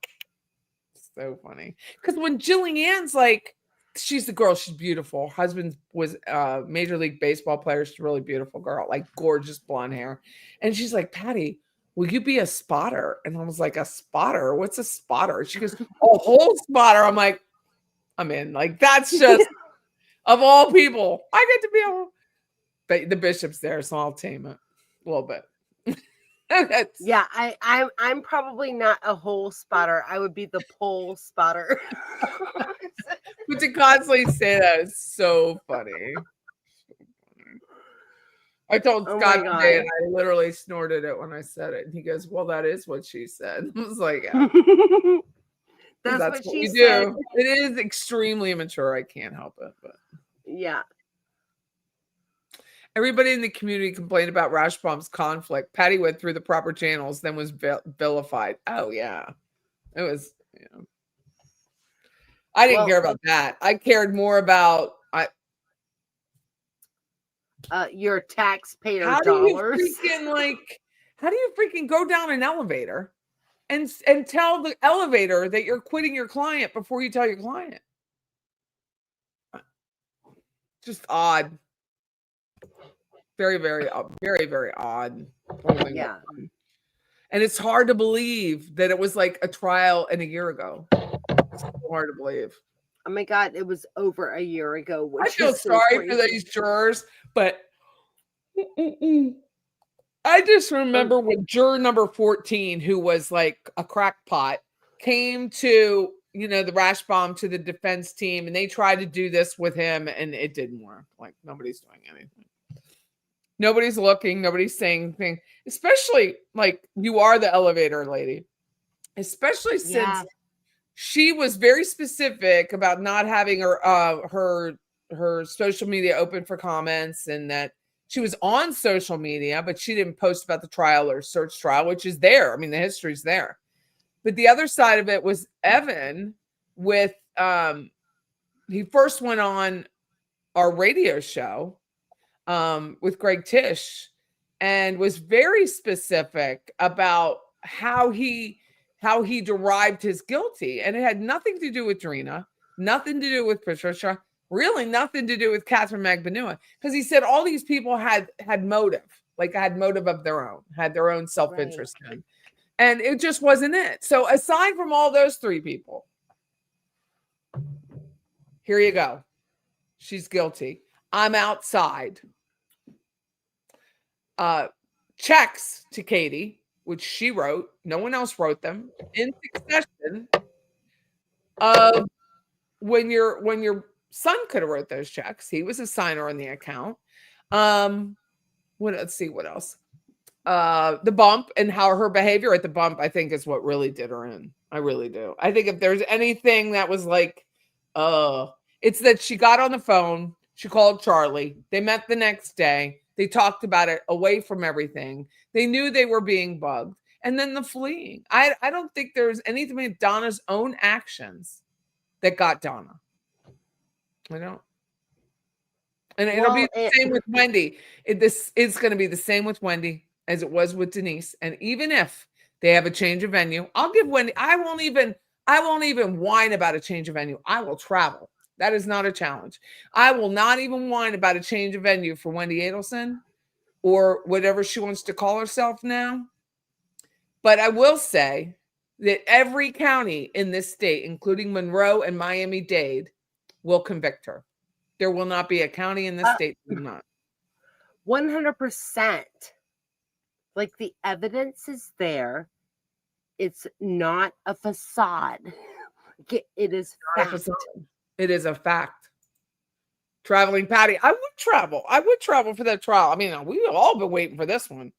so funny. Because when Jillian's like, she's the girl, she's beautiful. Her husband was a Major League Baseball player. She's a really beautiful girl, like gorgeous blonde hair. And she's like, "Patty, will you be a spotter?" And I was like, "A spotter? What's a spotter?" She goes, "Oh, hole spotter." I'm like, I'm in. Like, that's just of all people, I get to be a. But the bishop's there, so I'll tame it a little bit. Yeah, I'm probably not a hole spotter. I would be the pole spotter. But to constantly say that is so funny. I told Scott today, and I literally snorted it when I said it. And he goes, "Well, that is what she said." I was like, "Yeah, that's what she said. Do." It is extremely immature. I can't help it, but yeah. Everybody in the community complained about Rashbaum's conflict. Patty went through the proper channels, then was vilified. Oh, yeah. It was, I didn't care about that. I cared more about your taxpayer dollars. How do you freaking go down an elevator and tell the elevator that you're quitting your client before you tell your client? Just odd. Very, very, very, very odd. Yeah. And it's hard to believe that it was like a trial and a year ago. It's so hard to believe. Oh my God, it was over a year ago. I feel sorry for these jurors, but I just remember when juror number 14, who was like a crackpot, came to, the Rashbaum, to the defense team, and they tried to do this with him, and it didn't work. Like, nobody's doing anything. Nobody's looking. Nobody's saying anything. Especially like you are the elevator lady. Especially since she was very specific about not having her social media open for comments, and that she was on social media, but she didn't post about the trial or search trial, which is there. I mean, the history's there. But the other side of it was Evan with he first went on our radio show with Greg Tish and was very specific about how he derived his guilty. And it had nothing to do with Drina, nothing to do with Patricia, really nothing to do with Catherine Magbanua. Because he said all these people had motive, like had motive of their own, had their own self-interest in. And it just wasn't it. So aside from all those three people, here you go. She's guilty. I'm outside. Checks to Katie, which she wrote. No one else wrote them in succession of when your son could have wrote those checks. He was a signer on the account. Let's see what else. The bump and how her behavior at the bump, I think, is what really did her in. I really do. I think if there's anything that was like, it's that she got on the phone. She called Charlie. They met the next day. They talked about it away from everything. They knew they were being bugged. And then the fleeing. I don't think there's anything with Donna's own actions that got Donna. I don't. And it'll be the same with Wendy. This is going to be the same with Wendy as it was with Denise. And even if they have a change of venue, I'll give Wendy. I won't even whine about a change of venue. I will travel. That is not a challenge. I will not even whine about a change of venue for Wendy Adelson or whatever she wants to call herself now. But I will say that every county in this state, including Monroe and Miami-Dade, will convict her. There will not be a county in this state that will not. 100%. Like the evidence is there. It's not a facade. It is fact. It is a fact. Traveling Patty, I would travel. I would travel for that trial. I mean, we've all been waiting for this one.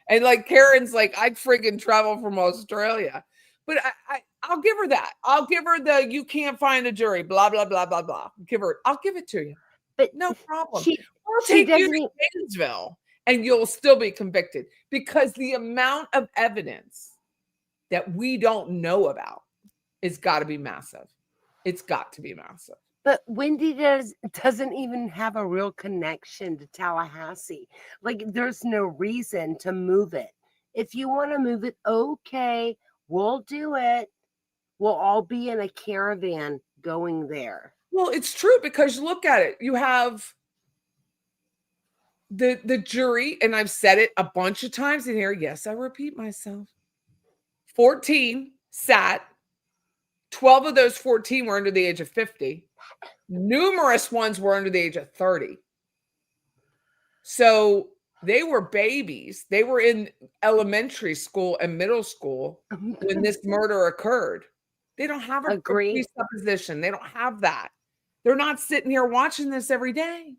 And like Karen's like, I'd friggin' travel from Australia. But I'll give her that. I'll give her the you can't find a jury, blah, blah, blah, blah, blah. I'll give it to you. But no problem. We'll take you to Gainesville and you'll still be convicted because the amount of evidence that we don't know about has got to be massive. It's got to be massive. But Wendy doesn't even have a real connection to Tallahassee. Like, there's no reason to move it. If you want to move it, okay, we'll do it. We'll all be in a caravan going there. Well, it's true because look at it. You have the jury, and I've said it a bunch of times in here. Yes, I repeat myself. 14 sat. 12 of those 14 were under the age of 50. Numerous ones were under the age of 30. So they were babies. They were in elementary school and middle school when this murder occurred. They don't have a presupposition. They don't have that. They're not sitting here watching this every day.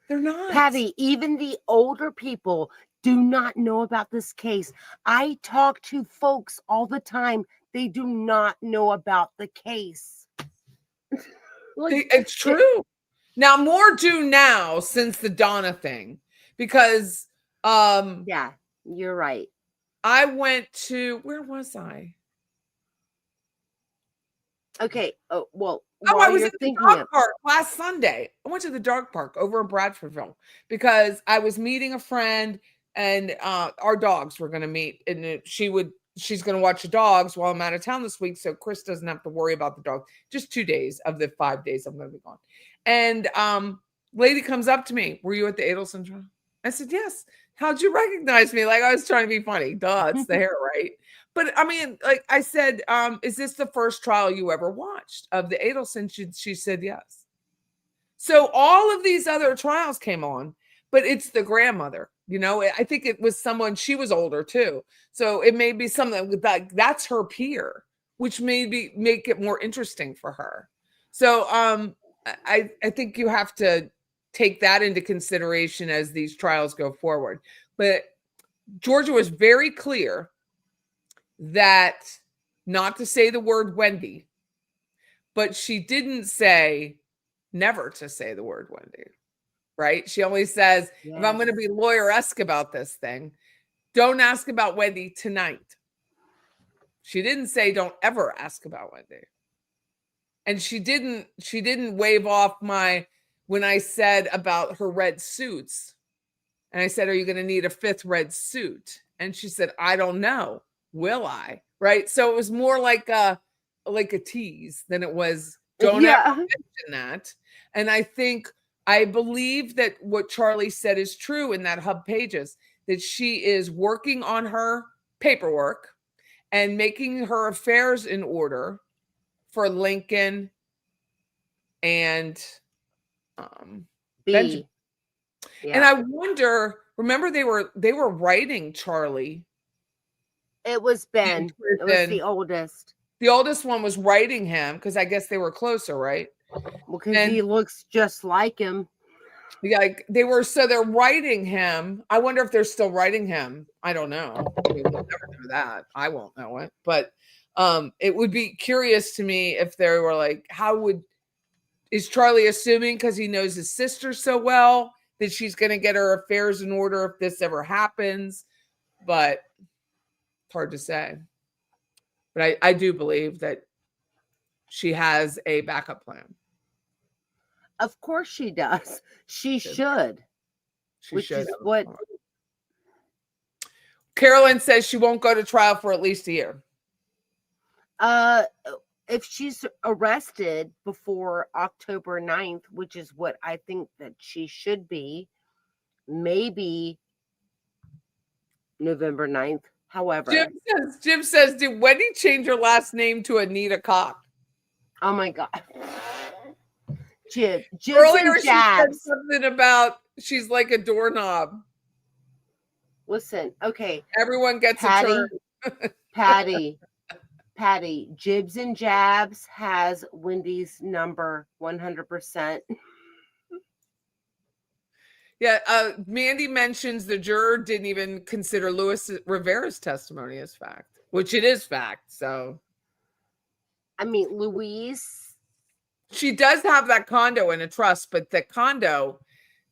They're not. Patty, even the older people do not know about this case. I talk to folks all the time. They do not know about the case. It's true. Now, more do now since the Donna thing. Because yeah, you're right. I went to, where was I? Okay. Oh, well. I was at the dog park last Sunday. I went to the dog park over in Bradfordville because I was meeting a friend and our dogs were going to meet, and she's going to watch the dogs while I'm out of town this week. So Chris doesn't have to worry about the dog. Just 2 days of the 5 days I'm going to be gone. And lady comes up to me. Were you at the Adelson trial? I said, yes. How'd you recognize me? Like I was trying to be funny. Duh, it's the hair, right? But I mean, like I said, is this the first trial you ever watched of the Adelson? She said yes. So all of these other trials came on, but it's the grandmother. You know, I think it was someone, she was older too. So it may be something that's her peer, which maybe make it more interesting for her. So I think you have to take that into consideration as these trials go forward. But Georgia was very clear that not to say the word Wendy, but she didn't say never to say the word Wendy, right? She only says, if I'm going to be lawyer-esque about this thing, don't ask about Wendy tonight. She didn't say don't ever ask about Wendy. And she didn't wave off when I said about her red suits. And I said, are you going to need a 5th red suit? And she said, I don't know. Will I? Right? So it was more like a tease than it was don't ever mention that. And I believe that what Charlie said is true in that Hub Pages, that she is working on her paperwork and making her affairs in order for Lincoln and Benjamin. Yeah. And I wonder, remember they were writing Charlie. It was Ben. It was the oldest. The oldest one was writing him because I guess they were closer, right? Because he looks just like him. Yeah, they're writing him. I wonder if they're still writing him. I don't know. We'll never know that. I won't know it. But it would be curious to me if they were like, is Charlie assuming because he knows his sister so well that she's going to get her affairs in order if this ever happens? But it's hard to say. But I do believe that she has a backup plan. Of course she does. She should. Which is what Carolyn says she won't go to trial for at least a year. If she's arrested before October 9th, which is what I think that she should be, maybe November 9th. However, Jim says, did Wendy change her last name to Anita Cock? Oh my God. Jibs Earlier and jabs. She said something about she's like a doorknob. Listen, okay. Everyone gets a turn. Patty, Jibs and Jabs has Wendy's number 100%. Yeah, Mandy mentions the juror didn't even consider Luis Rivera's testimony as fact, which it is fact. So, I mean, Louise. She does have that condo in a trust, but the condo,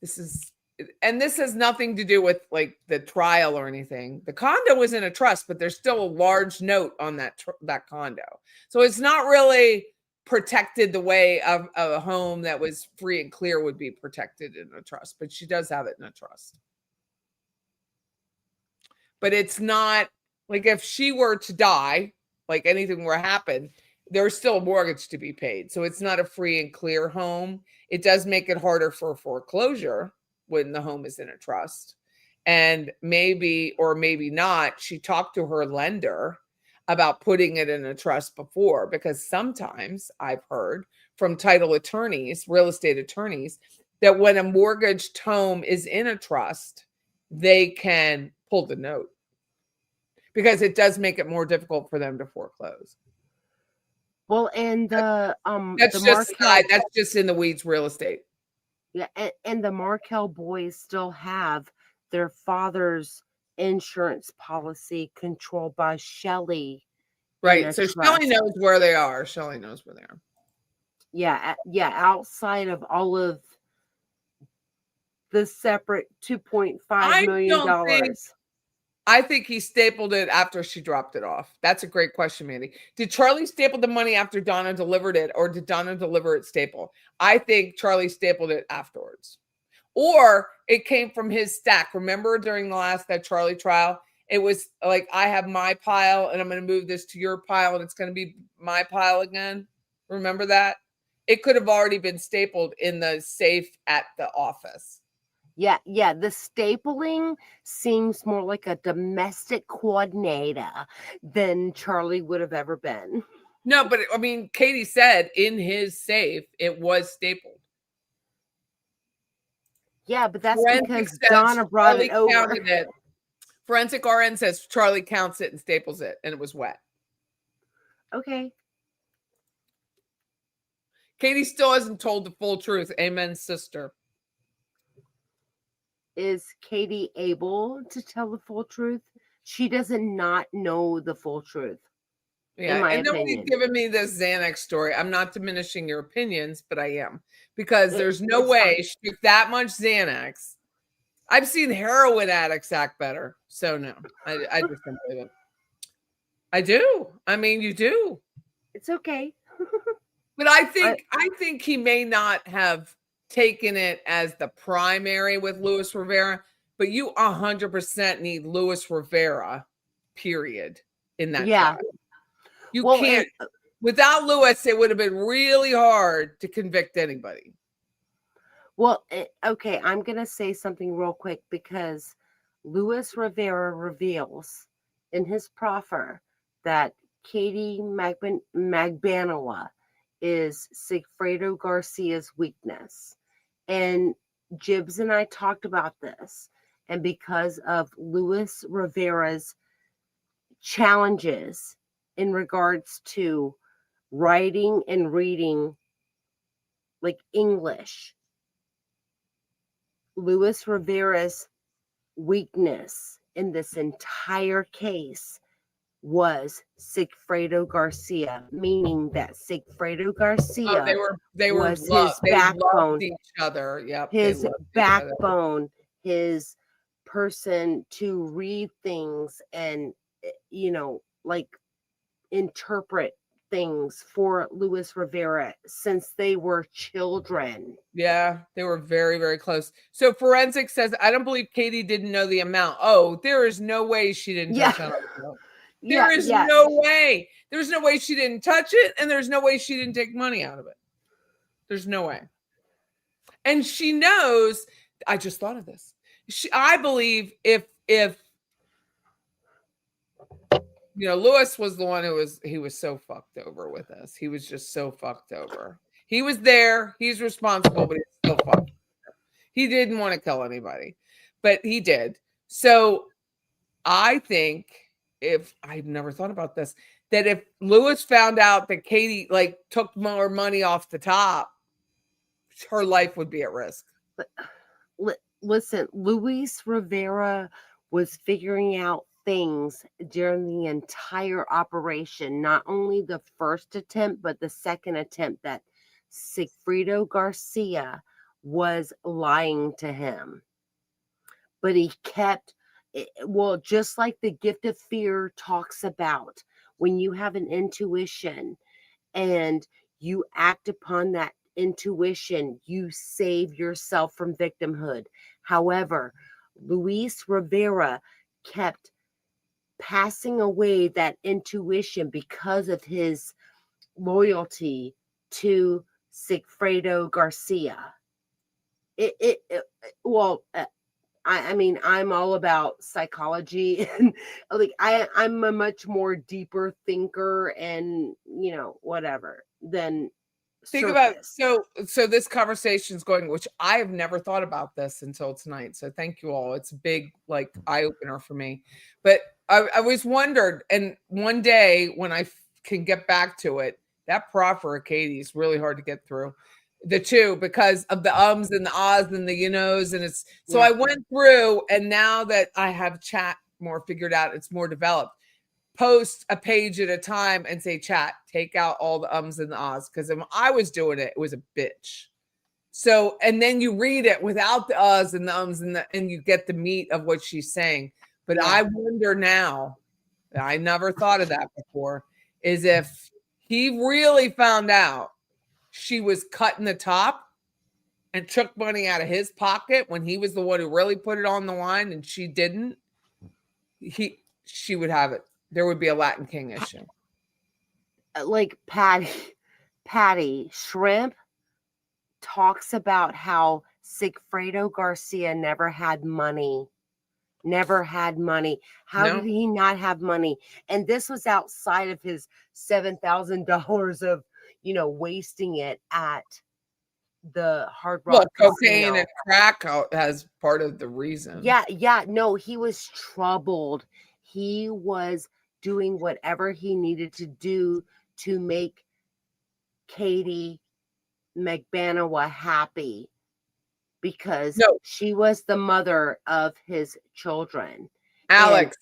this has nothing to do with like the trial or anything. The condo is in a trust, but there's still a large note on that condo. So it's not really protected the way of a home that was free and clear would be protected in a trust, but she does have it in a trust. But it's not like if she were to die, like anything were to happen, there's still a mortgage to be paid. So it's not a free and clear home. It does make it harder for foreclosure when the home is in a trust. And maybe, or maybe not, she talked to her lender about putting it in a trust before, because sometimes I've heard from title attorneys, real estate attorneys, that when a mortgaged home is in a trust, they can pull the note because it does make it more difficult for them to foreclose. Well, and that's just in the weeds real estate. Yeah, and the Markel boys still have their father's insurance policy controlled by Shelley. Right. So Shelley knows where they are. Shelley knows where they are. Yeah. Outside of all of the separate $2.5 million. I think he stapled it after she dropped it off. That's a great question, Mandy. Did Charlie staple the money after Donna delivered it, or did Donna deliver it staple? I think Charlie stapled it afterwards. Or it came from his stack. Remember during that Charlie trial, it was like, I have my pile and I'm going to move this to your pile and it's going to be my pile again. Remember that? It could have already been stapled in the safe at the office. Yeah. The stapling seems more like a domestic coordinator than Charlie would have ever been. No, but I mean, Katie said in his safe, it was stapled. Yeah, but that's because Donna brought it over. Forensic RN says Charlie counts it and staples it, and it was wet. Okay. Katie still hasn't told the full truth. Amen, sister. is Katie able to tell the full truth? She doesn't not know the full truth. Yeah, in my and opinion. nobody's giving me this Xanax story. I'm not diminishing your opinions, but I am, because there's no It's way fine. she took that much Xanax. I've seen heroin addicts act better, so no, I just don't believe it. I do. I mean, you do. It's okay. But I think he may not have taken it as the primary with Luis Rivera, but you 100% need Luis Rivera, period, in that Yeah. trial. You Well, can't. Without Luis, it would have been really hard to convict anybody. Well, okay, I'm going to say something real quick because Luis Rivera reveals in his proffer that Katie Magbanowa is Sigfredo Garcia's weakness. And Jibbs and I talked about this. And because of Luis Rivera's challenges in regards to writing and reading like English, Luis Rivera's weakness in this entire case was Sigfredo Garcia, meaning that Sigfredo Garcia they were was loved. his They backbone, loved each other. Yep, his backbone, his person to read things and, like interpret things for Luis Rivera since they were children. Yeah, they were very, very close. So forensic says, I don't believe Katie didn't know the amount. Oh, there is no way she didn't touch on it. There is no way. There's no way she didn't touch it, and there's no way she didn't take money out of it. There's no way. And she knows, I just thought of this. I believe if Lewis was the one he was so fucked over with this. He was just so fucked over. He was there. He's responsible, but he's still fucked. He didn't want to kill anybody, but he did. So I think, if I've never thought about this, that if Lewis found out that Katie took more money off the top, her life would be at risk. Listen, Luis Rivera was figuring out things during the entire operation, not only the first attempt, but the second attempt, that Sigfredo Garcia was lying to him. But he kept, just like the gift of fear talks about, when you have an intuition and you act upon that intuition, you save yourself from victimhood. However, Luis Rivera kept passing away that intuition because of his loyalty to Sigfredo Garcia. I mean, I'm all about psychology, and I'm a much more deeper thinker and whatever than think about. So this conversation is going, which I have never thought about this until tonight. So thank you all. It's a big eye opener for me. But I always wondered, and one day when I can get back to it, that proffer of Katie is really hard to get through. The two, because of the ums and the ahs and the and it's so I went through, and now that I have chat more figured out, it's more developed. Post a page at a time and say, chat, take out all the ums and the ahs, because when I was doing it, it was a bitch. So, and then you read it without the uhs and the ums and you get the meat of what she's saying. But I wonder now, I never thought of that before, is if he really found out she was cutting the top and took money out of his pocket when he was the one who really put it on the line and she didn't, she would have it. There would be a Latin King issue. Like Patty Shrimp talks about how Sigfredo Garcia never had money. How did he not have money? And this was outside of his $7,000 of, wasting it at the Hard Rock cocaine Casino. and crack as part of the reason. No, he was troubled. He was doing whatever he needed to do to make Katie Magbanowa happy, because No. she was the mother of his children. Alex.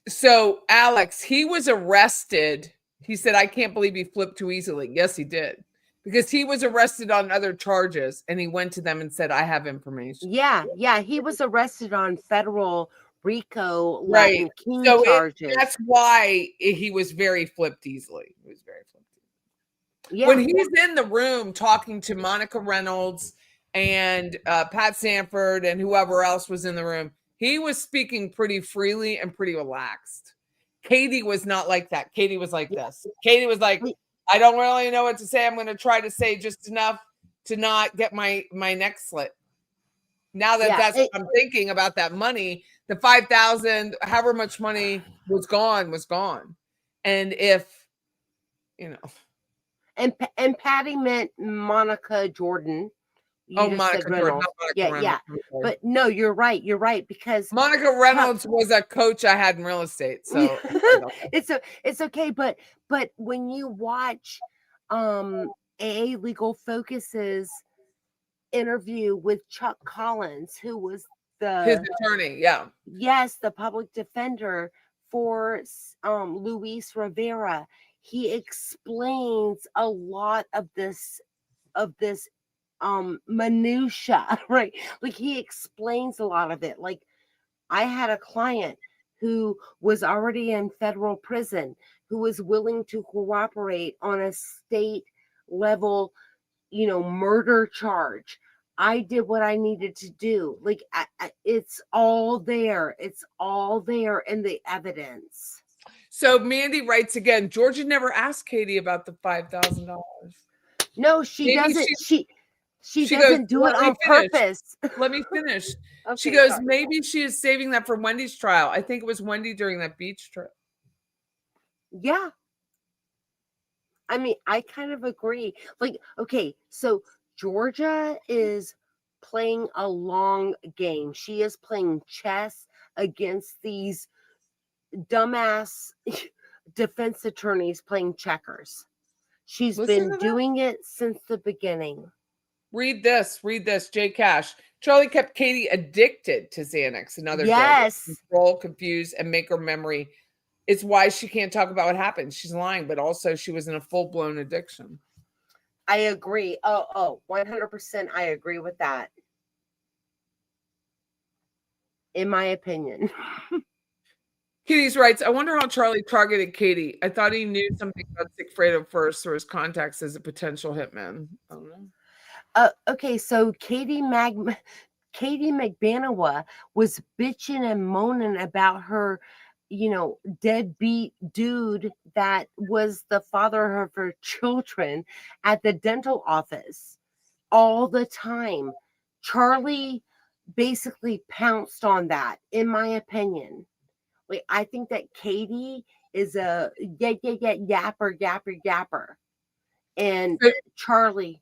So Alex, he was arrested. He said, I can't believe he flipped too easily. Yes, he did. Because he was arrested on other charges and he went to them and said, I have information. Yeah. He was arrested on federal RICO Right. Latin King So charges. that's why he was very flipped easily. He was very flipped. Yeah. When he's in the room talking to Monica Reynolds and Pat Sanford and whoever else was in the room, he was speaking pretty freely and pretty relaxed. Katie was not like that. Katie was like this. Katie was like, I don't really know what to say. I'm going to try to say just enough to not get my neck slit. Now that that's what I'm thinking about that money, the 5,000, however much money was gone. And if, you know. And Patty meant Monica Jordan. You just said Reynolds. Yeah. But no, you're right. Because Monica Reynolds was a coach I had in real estate. So it's okay. But when you watch AA Legal Focus's interview with Chuck Collins, who was his attorney, yes, the public defender for Luis Rivera, he explains a lot of this minutia, right? Like he explains a lot of it. Like I had a client who was already in federal prison who was willing to cooperate on a state level, murder charge. I did what I needed to do. Like it's all there. It's all there in the evidence. So Mandy writes again, Georgia never asked Katie about the $5,000. No, she doesn't. She doesn't do it on purpose. Let me finish. Okay, she goes, maybe she is saving that for Wendy's trial. I think it was Wendy during that beach trip. Yeah. I mean, I kind of agree. Like, okay, so Georgia is playing a long game. She is playing chess against these dumbass defense attorneys playing checkers. She's been doing it since the beginning. Read this, Jay Cash. Charlie kept Katie addicted to Xanax and other drugs. Control, confuse, and make her memory. It's why she can't talk about what happened. She's lying, but also she was in a full-blown addiction. I agree. 100% I agree with that. In my opinion. Katie's writes, I wonder how Charlie targeted Katie. I thought he knew something about Sigfredo first or his contacts as a potential hitman. I don't know. Okay, so Katie McBanawa was bitching and moaning about her, deadbeat dude that was the father of her children at the dental office all the time. Charlie basically pounced on that, in my opinion. Like, I think that Katie is a yapper. And Charlie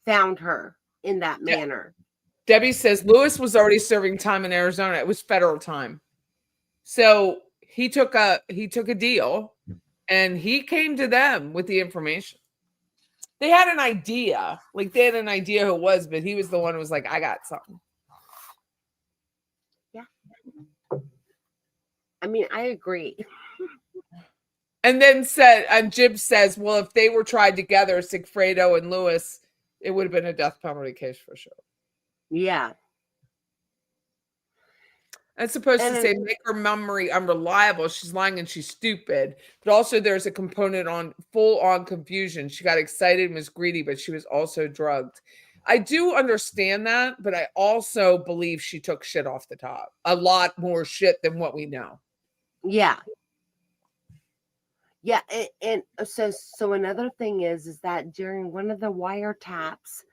found her in that manner. Debbie says Lewis was already serving time in Arizona. It was federal time. So he took a deal and he came to them with the information. They had an idea. Like they had an idea who it was, but he was the one who was like, I got something. Yeah. I mean, I agree. And then Jib says, well, if they were tried together, Sigfredo and Lewis, it would have been a death penalty case for sure. Yeah. It's supposed to say make her memory unreliable. She's lying and she's stupid. But also there's a component on full-on confusion. She got excited and was greedy, but she was also drugged. I do understand that, but I also believe she took shit off the top. A lot more shit than what we know. Yeah. Yeah, and so another thing is that during one of the wiretaps,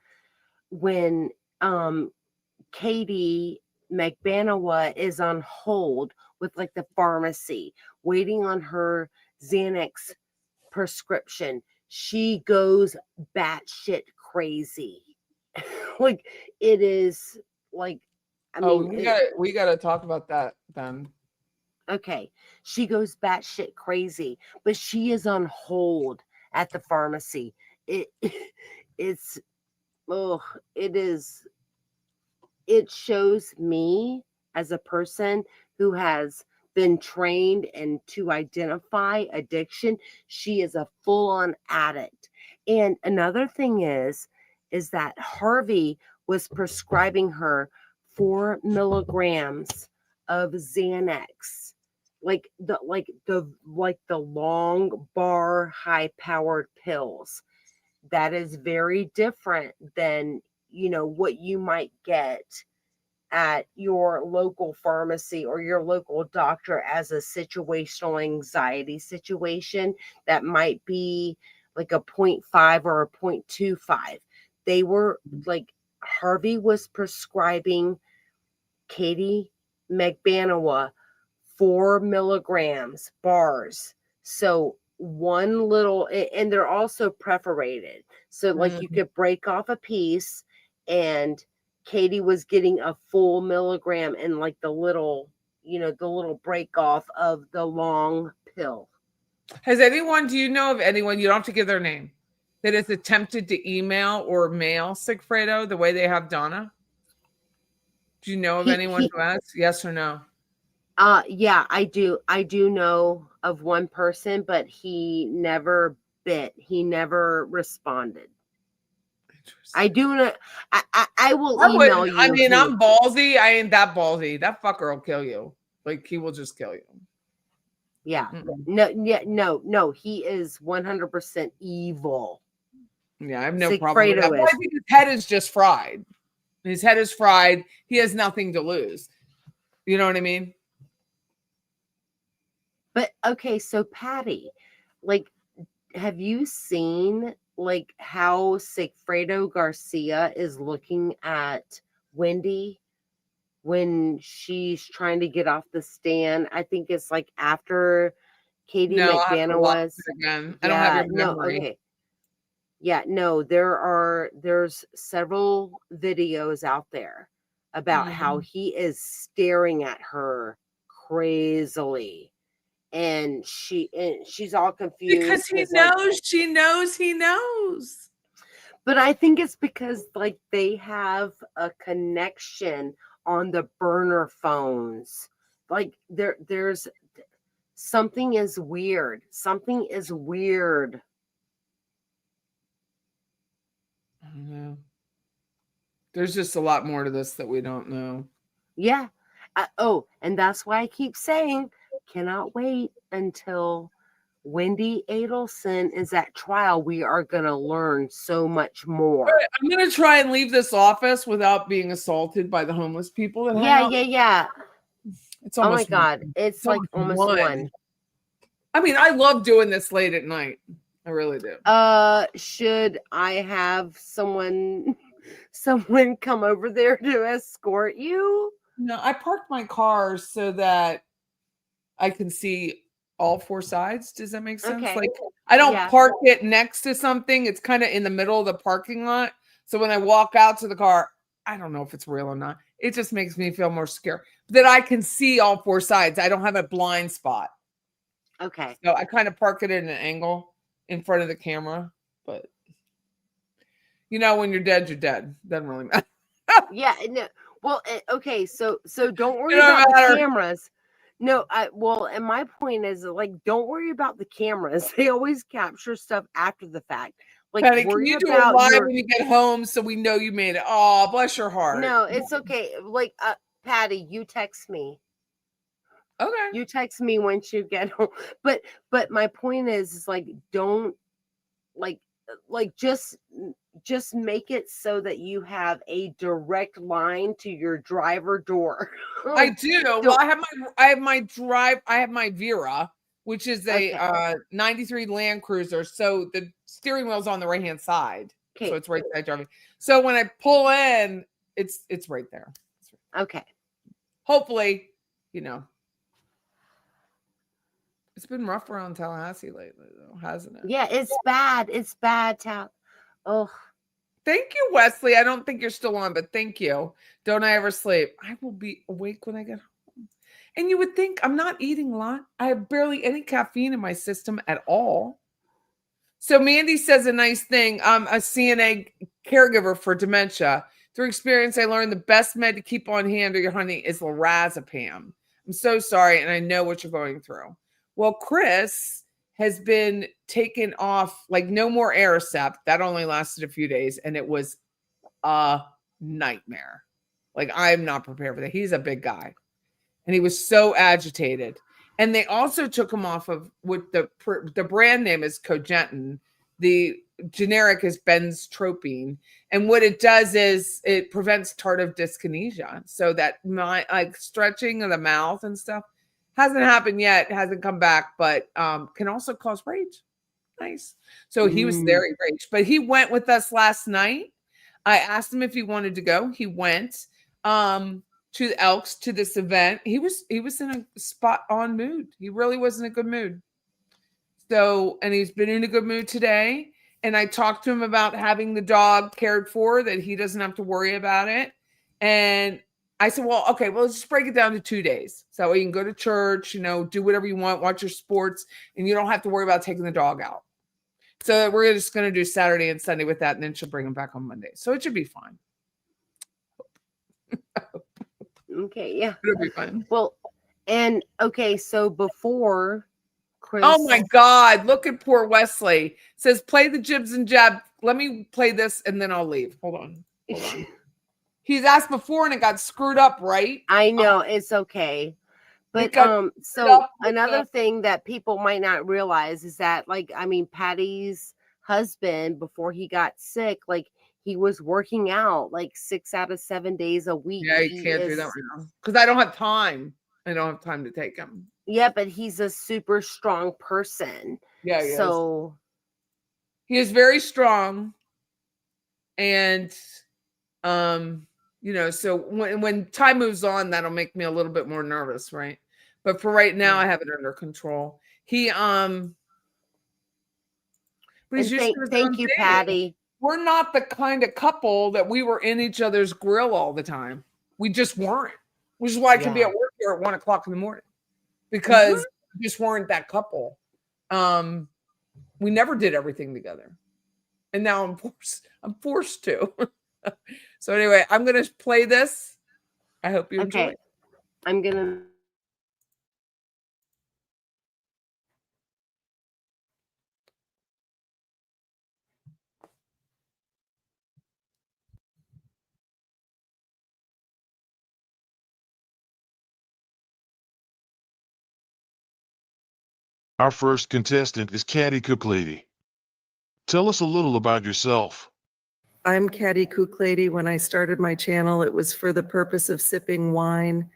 when Katie McBanawa is on hold with like the pharmacy, waiting on her Xanax prescription, she goes batshit crazy. Like it is like, I mean, we gotta talk about that then. Okay, she goes batshit crazy, but she is on hold at the pharmacy. It's oh, it shows me as a person who has been trained and to identify addiction. She is a full-on addict. And another thing is that Harvey was prescribing her 4 milligrams of Xanax, like the long bar high powered pills. That is very different than what you might get at your local pharmacy or your local doctor as a situational anxiety situation that might be like a point 0.5 or a 0.25. They were like, Harvey was prescribing Katie McBanawa 4 milligrams bars. So one little, and they're also perforated. So like you could break off a piece, and Katie was getting a full milligram in like the little break off of the long pill. Do you know of anyone, you don't have to give their name, that has attempted to email or mail Sigfredo the way they have Donna? Do you know of anyone who has? Yes or no? Yeah, I do. I do know of one person, but he never bit. He never responded. I do know. I will email you. I mean, I'm ballsy. I ain't that ballsy. That fucker will kill you. Like, he will just kill you. Yeah. No. He is 100% evil. Yeah, I have no problem with that. But I think his head is just fried. His head is fried. He has nothing to lose. You know what I mean? But okay, so Patty, like, have you seen like how Sigfredo Garcia is looking at Wendy when she's trying to get off the stand? I think it's like after Katie McBanawa was again. I don't have your memory. Okay. Yeah, no, there's several videos out there about how he is staring at her crazily. And she's all confused because she knows. But I think it's because like they have a connection on the burner phones. Like there's something is weird. Something is weird. I don't know. There's just a lot more to this that we don't know. Yeah. And that's why I keep saying, cannot wait until Wendy Adelson is at trial. We are going to learn so much more. I'm going to try and leave this office without being assaulted by the homeless people. That Yeah. It's almost, oh my God. It's like almost 1. I mean, I love doing this late at night. I really do. Should I have someone come over there to escort you? No, I parked my car so that I can see all 4 sides. Does that make sense? Okay. Like, I don't park it next to something. It's kind of in the middle of the parking lot. So when I walk out to the car, I don't know if it's real or not. It just makes me feel more scared that I can see all 4 sides. I don't have a blind spot. Okay. So I kind of park it at an angle in front of the camera. But, when you're dead, you're dead. Doesn't really matter. Yeah. No. Well, okay. So don't worry about the cameras. No, and my point is, like, don't worry about the cameras. They always capture stuff after the fact. Like, Patty, can you do it live when you get home so we know you made it? Oh, bless your heart. No, it's okay. Like, Patty, you text me. Okay. You text me once you get home. But my point is like, don't like just make it so that you have a direct line to your driver door. I do. Well, I have my Vera, which is a 93 Land Cruiser. So the steering wheel's on the right hand side. Okay. So it's right side driving. So when I pull in, it's right there. Okay. Hopefully, it's been rough around Tallahassee lately, though, hasn't it? Yeah, it's bad. It's bad, Oh. Thank you, Wesley. I don't think you're still on, but thank you. Don't I ever sleep? I will be awake when I get home. And you would think I'm not eating a lot. I have barely any caffeine in my system at all. So Mandy says a nice thing. A CNA caregiver for dementia. Through experience, I learned the best med to keep on hand or your honey is lorazepam. I'm so sorry, and I know what you're going through. Well, Chris has been taken off, like no more Aricept. That only lasted a few days, and it was a nightmare. Like, I'm not prepared for that. He's a big guy, and he was so agitated. And they also took him off of what the brand name is Cogentin. The generic is benztropine. And what it does is it prevents tardive dyskinesia. So that like stretching of the mouth and stuff hasn't happened yet, hasn't come back, but can also cause rage. Nice. So he was very rage, but he went with us last night. I asked him if he wanted to go. He went to the Elks to this event. He was in a spot on mood. He really was in a good mood. So, and he's been in a good mood today. And I talked to him about having the dog cared for, that he doesn't have to worry about it. And I said, well, okay, well, let's just break it down to 2 days. So you can go to church, do whatever you want, watch your sports, and you don't have to worry about taking the dog out. So we're just going to do Saturday and Sunday with that, and then she'll bring him back on Monday. So it should be fine. Okay, yeah. It'll be fine. Well, and okay, so before Chris. Oh my God, look at poor Wesley. It says, play the jibs and jab. Let me play this and then I'll leave. Hold on. He's asked before and it got screwed up, right? I know, it's okay. But so another thing that people might not realize is that, like, I mean, Patty's husband, before he got sick, like, he was working out like 6 out of 7 days a week. Yeah, you can't do that right now because I don't have time. I don't have time to take him. Yeah, but he's a super strong person. Yeah, he so he is very strong, and so when time moves on, that'll make me a little bit more nervous, right? But for right now, I have it under control. He but he's thank you, Patty. We're not the kind of couple that we were in each other's grill all the time. We just weren't, which is why I could be at work here at 1 o'clock in the morning, because we just weren't that couple. We never did everything together, and now I'm forced to. So anyway, I'm gonna play this. I hope you enjoy it. I'm gonna. Our first contestant is Caddy Cook Lady. Tell us a little about yourself. I'm Caddy Cook Lady. When I started my channel, it was for the purpose of sipping wine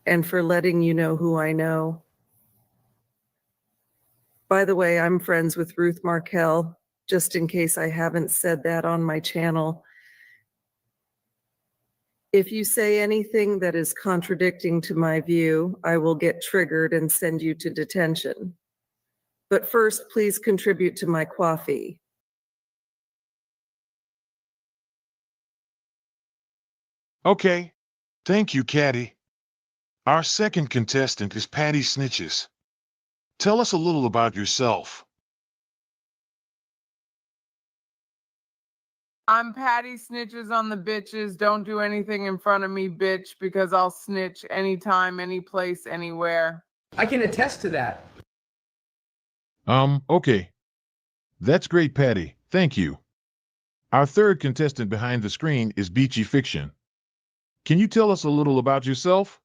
and for letting you know who I know. By the way, I'm friends with Ruth Markel, just in case I haven't said that on my channel. If you say anything that is contradicting to my view, I will get triggered and send you to detention. But first, please contribute to my coffee. Okay. Thank you, Caddy. Our second contestant is Patty Snitches. Tell us a little about yourself. I'm Patty Snitches on the bitches. Don't do anything in front of me, bitch, because I'll snitch anytime, any place, anywhere. I can attest to that. Okay. That's great, Patty. Thank you. Our third contestant behind the screen is Beachy Fiction. Can you tell us a little about yourself?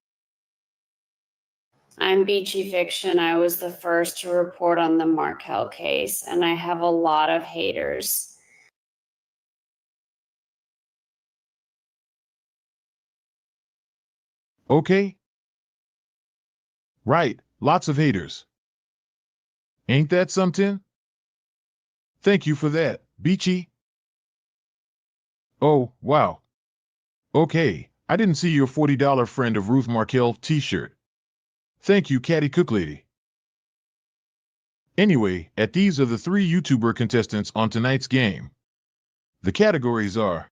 I'm Beachy Fiction. I was the first to report on the Markel case, and I have a lot of haters. Okay. Right, lots of haters. Ain't that something? Thank you for that, Beachy. Oh, wow. Okay, I didn't see your $40 friend of Ruth Markel t-shirt. Thank you, Caddy Cook Lady. Anyway, these are the 3 YouTuber contestants on tonight's game. The categories are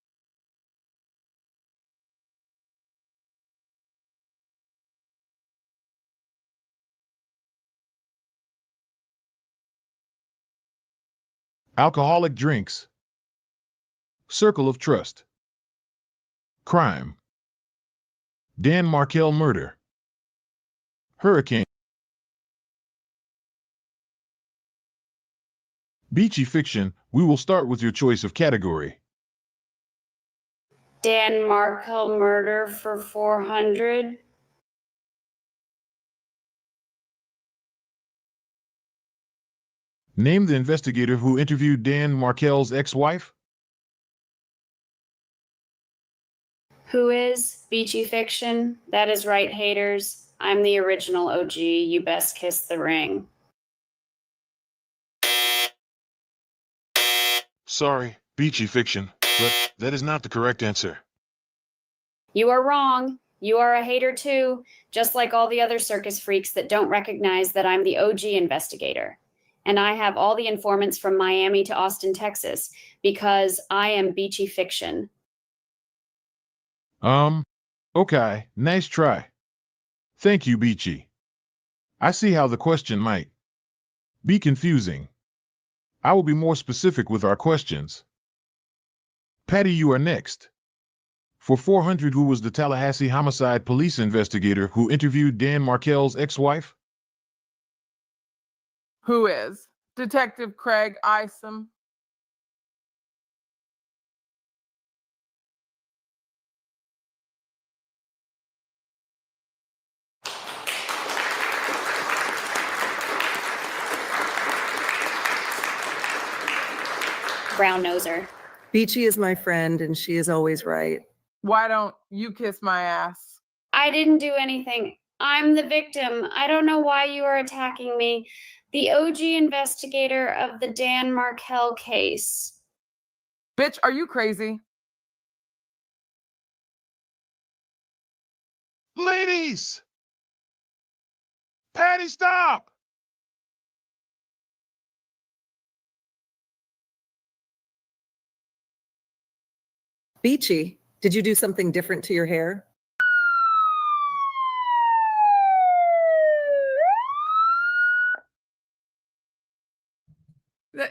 alcoholic drinks, Circle of trust. Crime. Dan Markel murder. Hurricane. Beachy fiction, we will start with your choice of category. Dan Markel murder for 400. Name the investigator who interviewed Dan Markel's ex-wife. Who is Beachy fiction? That is right, haters. I'm the original OG. You best kiss the ring. Sorry, Beachy fiction, but that is not the correct answer. You are wrong. You are a hater too, just like all the other circus freaks that don't recognize that I'm the OG investigator. And I have all the informants from Miami to Austin, Texas, because I am Beachy fiction. Okay, nice try. Thank you, Beachy. I see how the question might be confusing. I will be more specific with our questions. Patty, you are next. For 400, who was the Tallahassee homicide police investigator who interviewed Dan Markel's ex-wife? Who is? Detective Craig Isom. Brown noser. Beachy is my friend and she is always right. Why don't you kiss my ass? I didn't do anything. I'm the victim. I don't know why you are attacking me. The OG investigator of the Dan Markel case. Bitch, are you crazy? Ladies! Patty, stop! Beachy, did you do something different to your hair?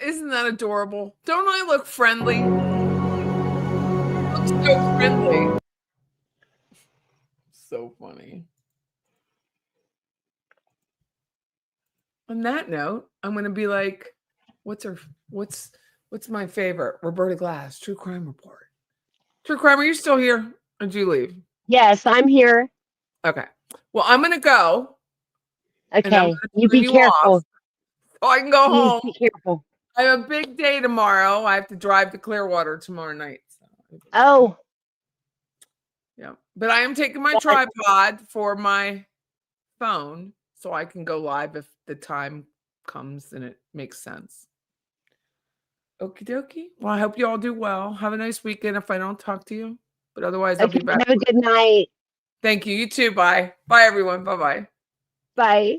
Isn't that adorable? Don't I look friendly? Look so friendly. So funny. On that note, I'm gonna be like, what's my favorite? Roberta Glass, True Crime Report. True Crime, are you still here? Or did you leave? Yes, I'm here. Okay. Well, I'm gonna go. Okay, you be careful. So I can go Please home. be careful. I have a big day tomorrow. I have to drive to Clearwater tomorrow night. So. Oh. Yeah. But I am taking my tripod for my phone so I can go live if the time comes and it makes sense. Okie dokie. Well, I hope you all do well. Have a nice weekend if I don't talk to you. But otherwise, I'll be back. Have a good night. Thank you. You too. Bye. Bye, everyone. Bye-bye. Bye.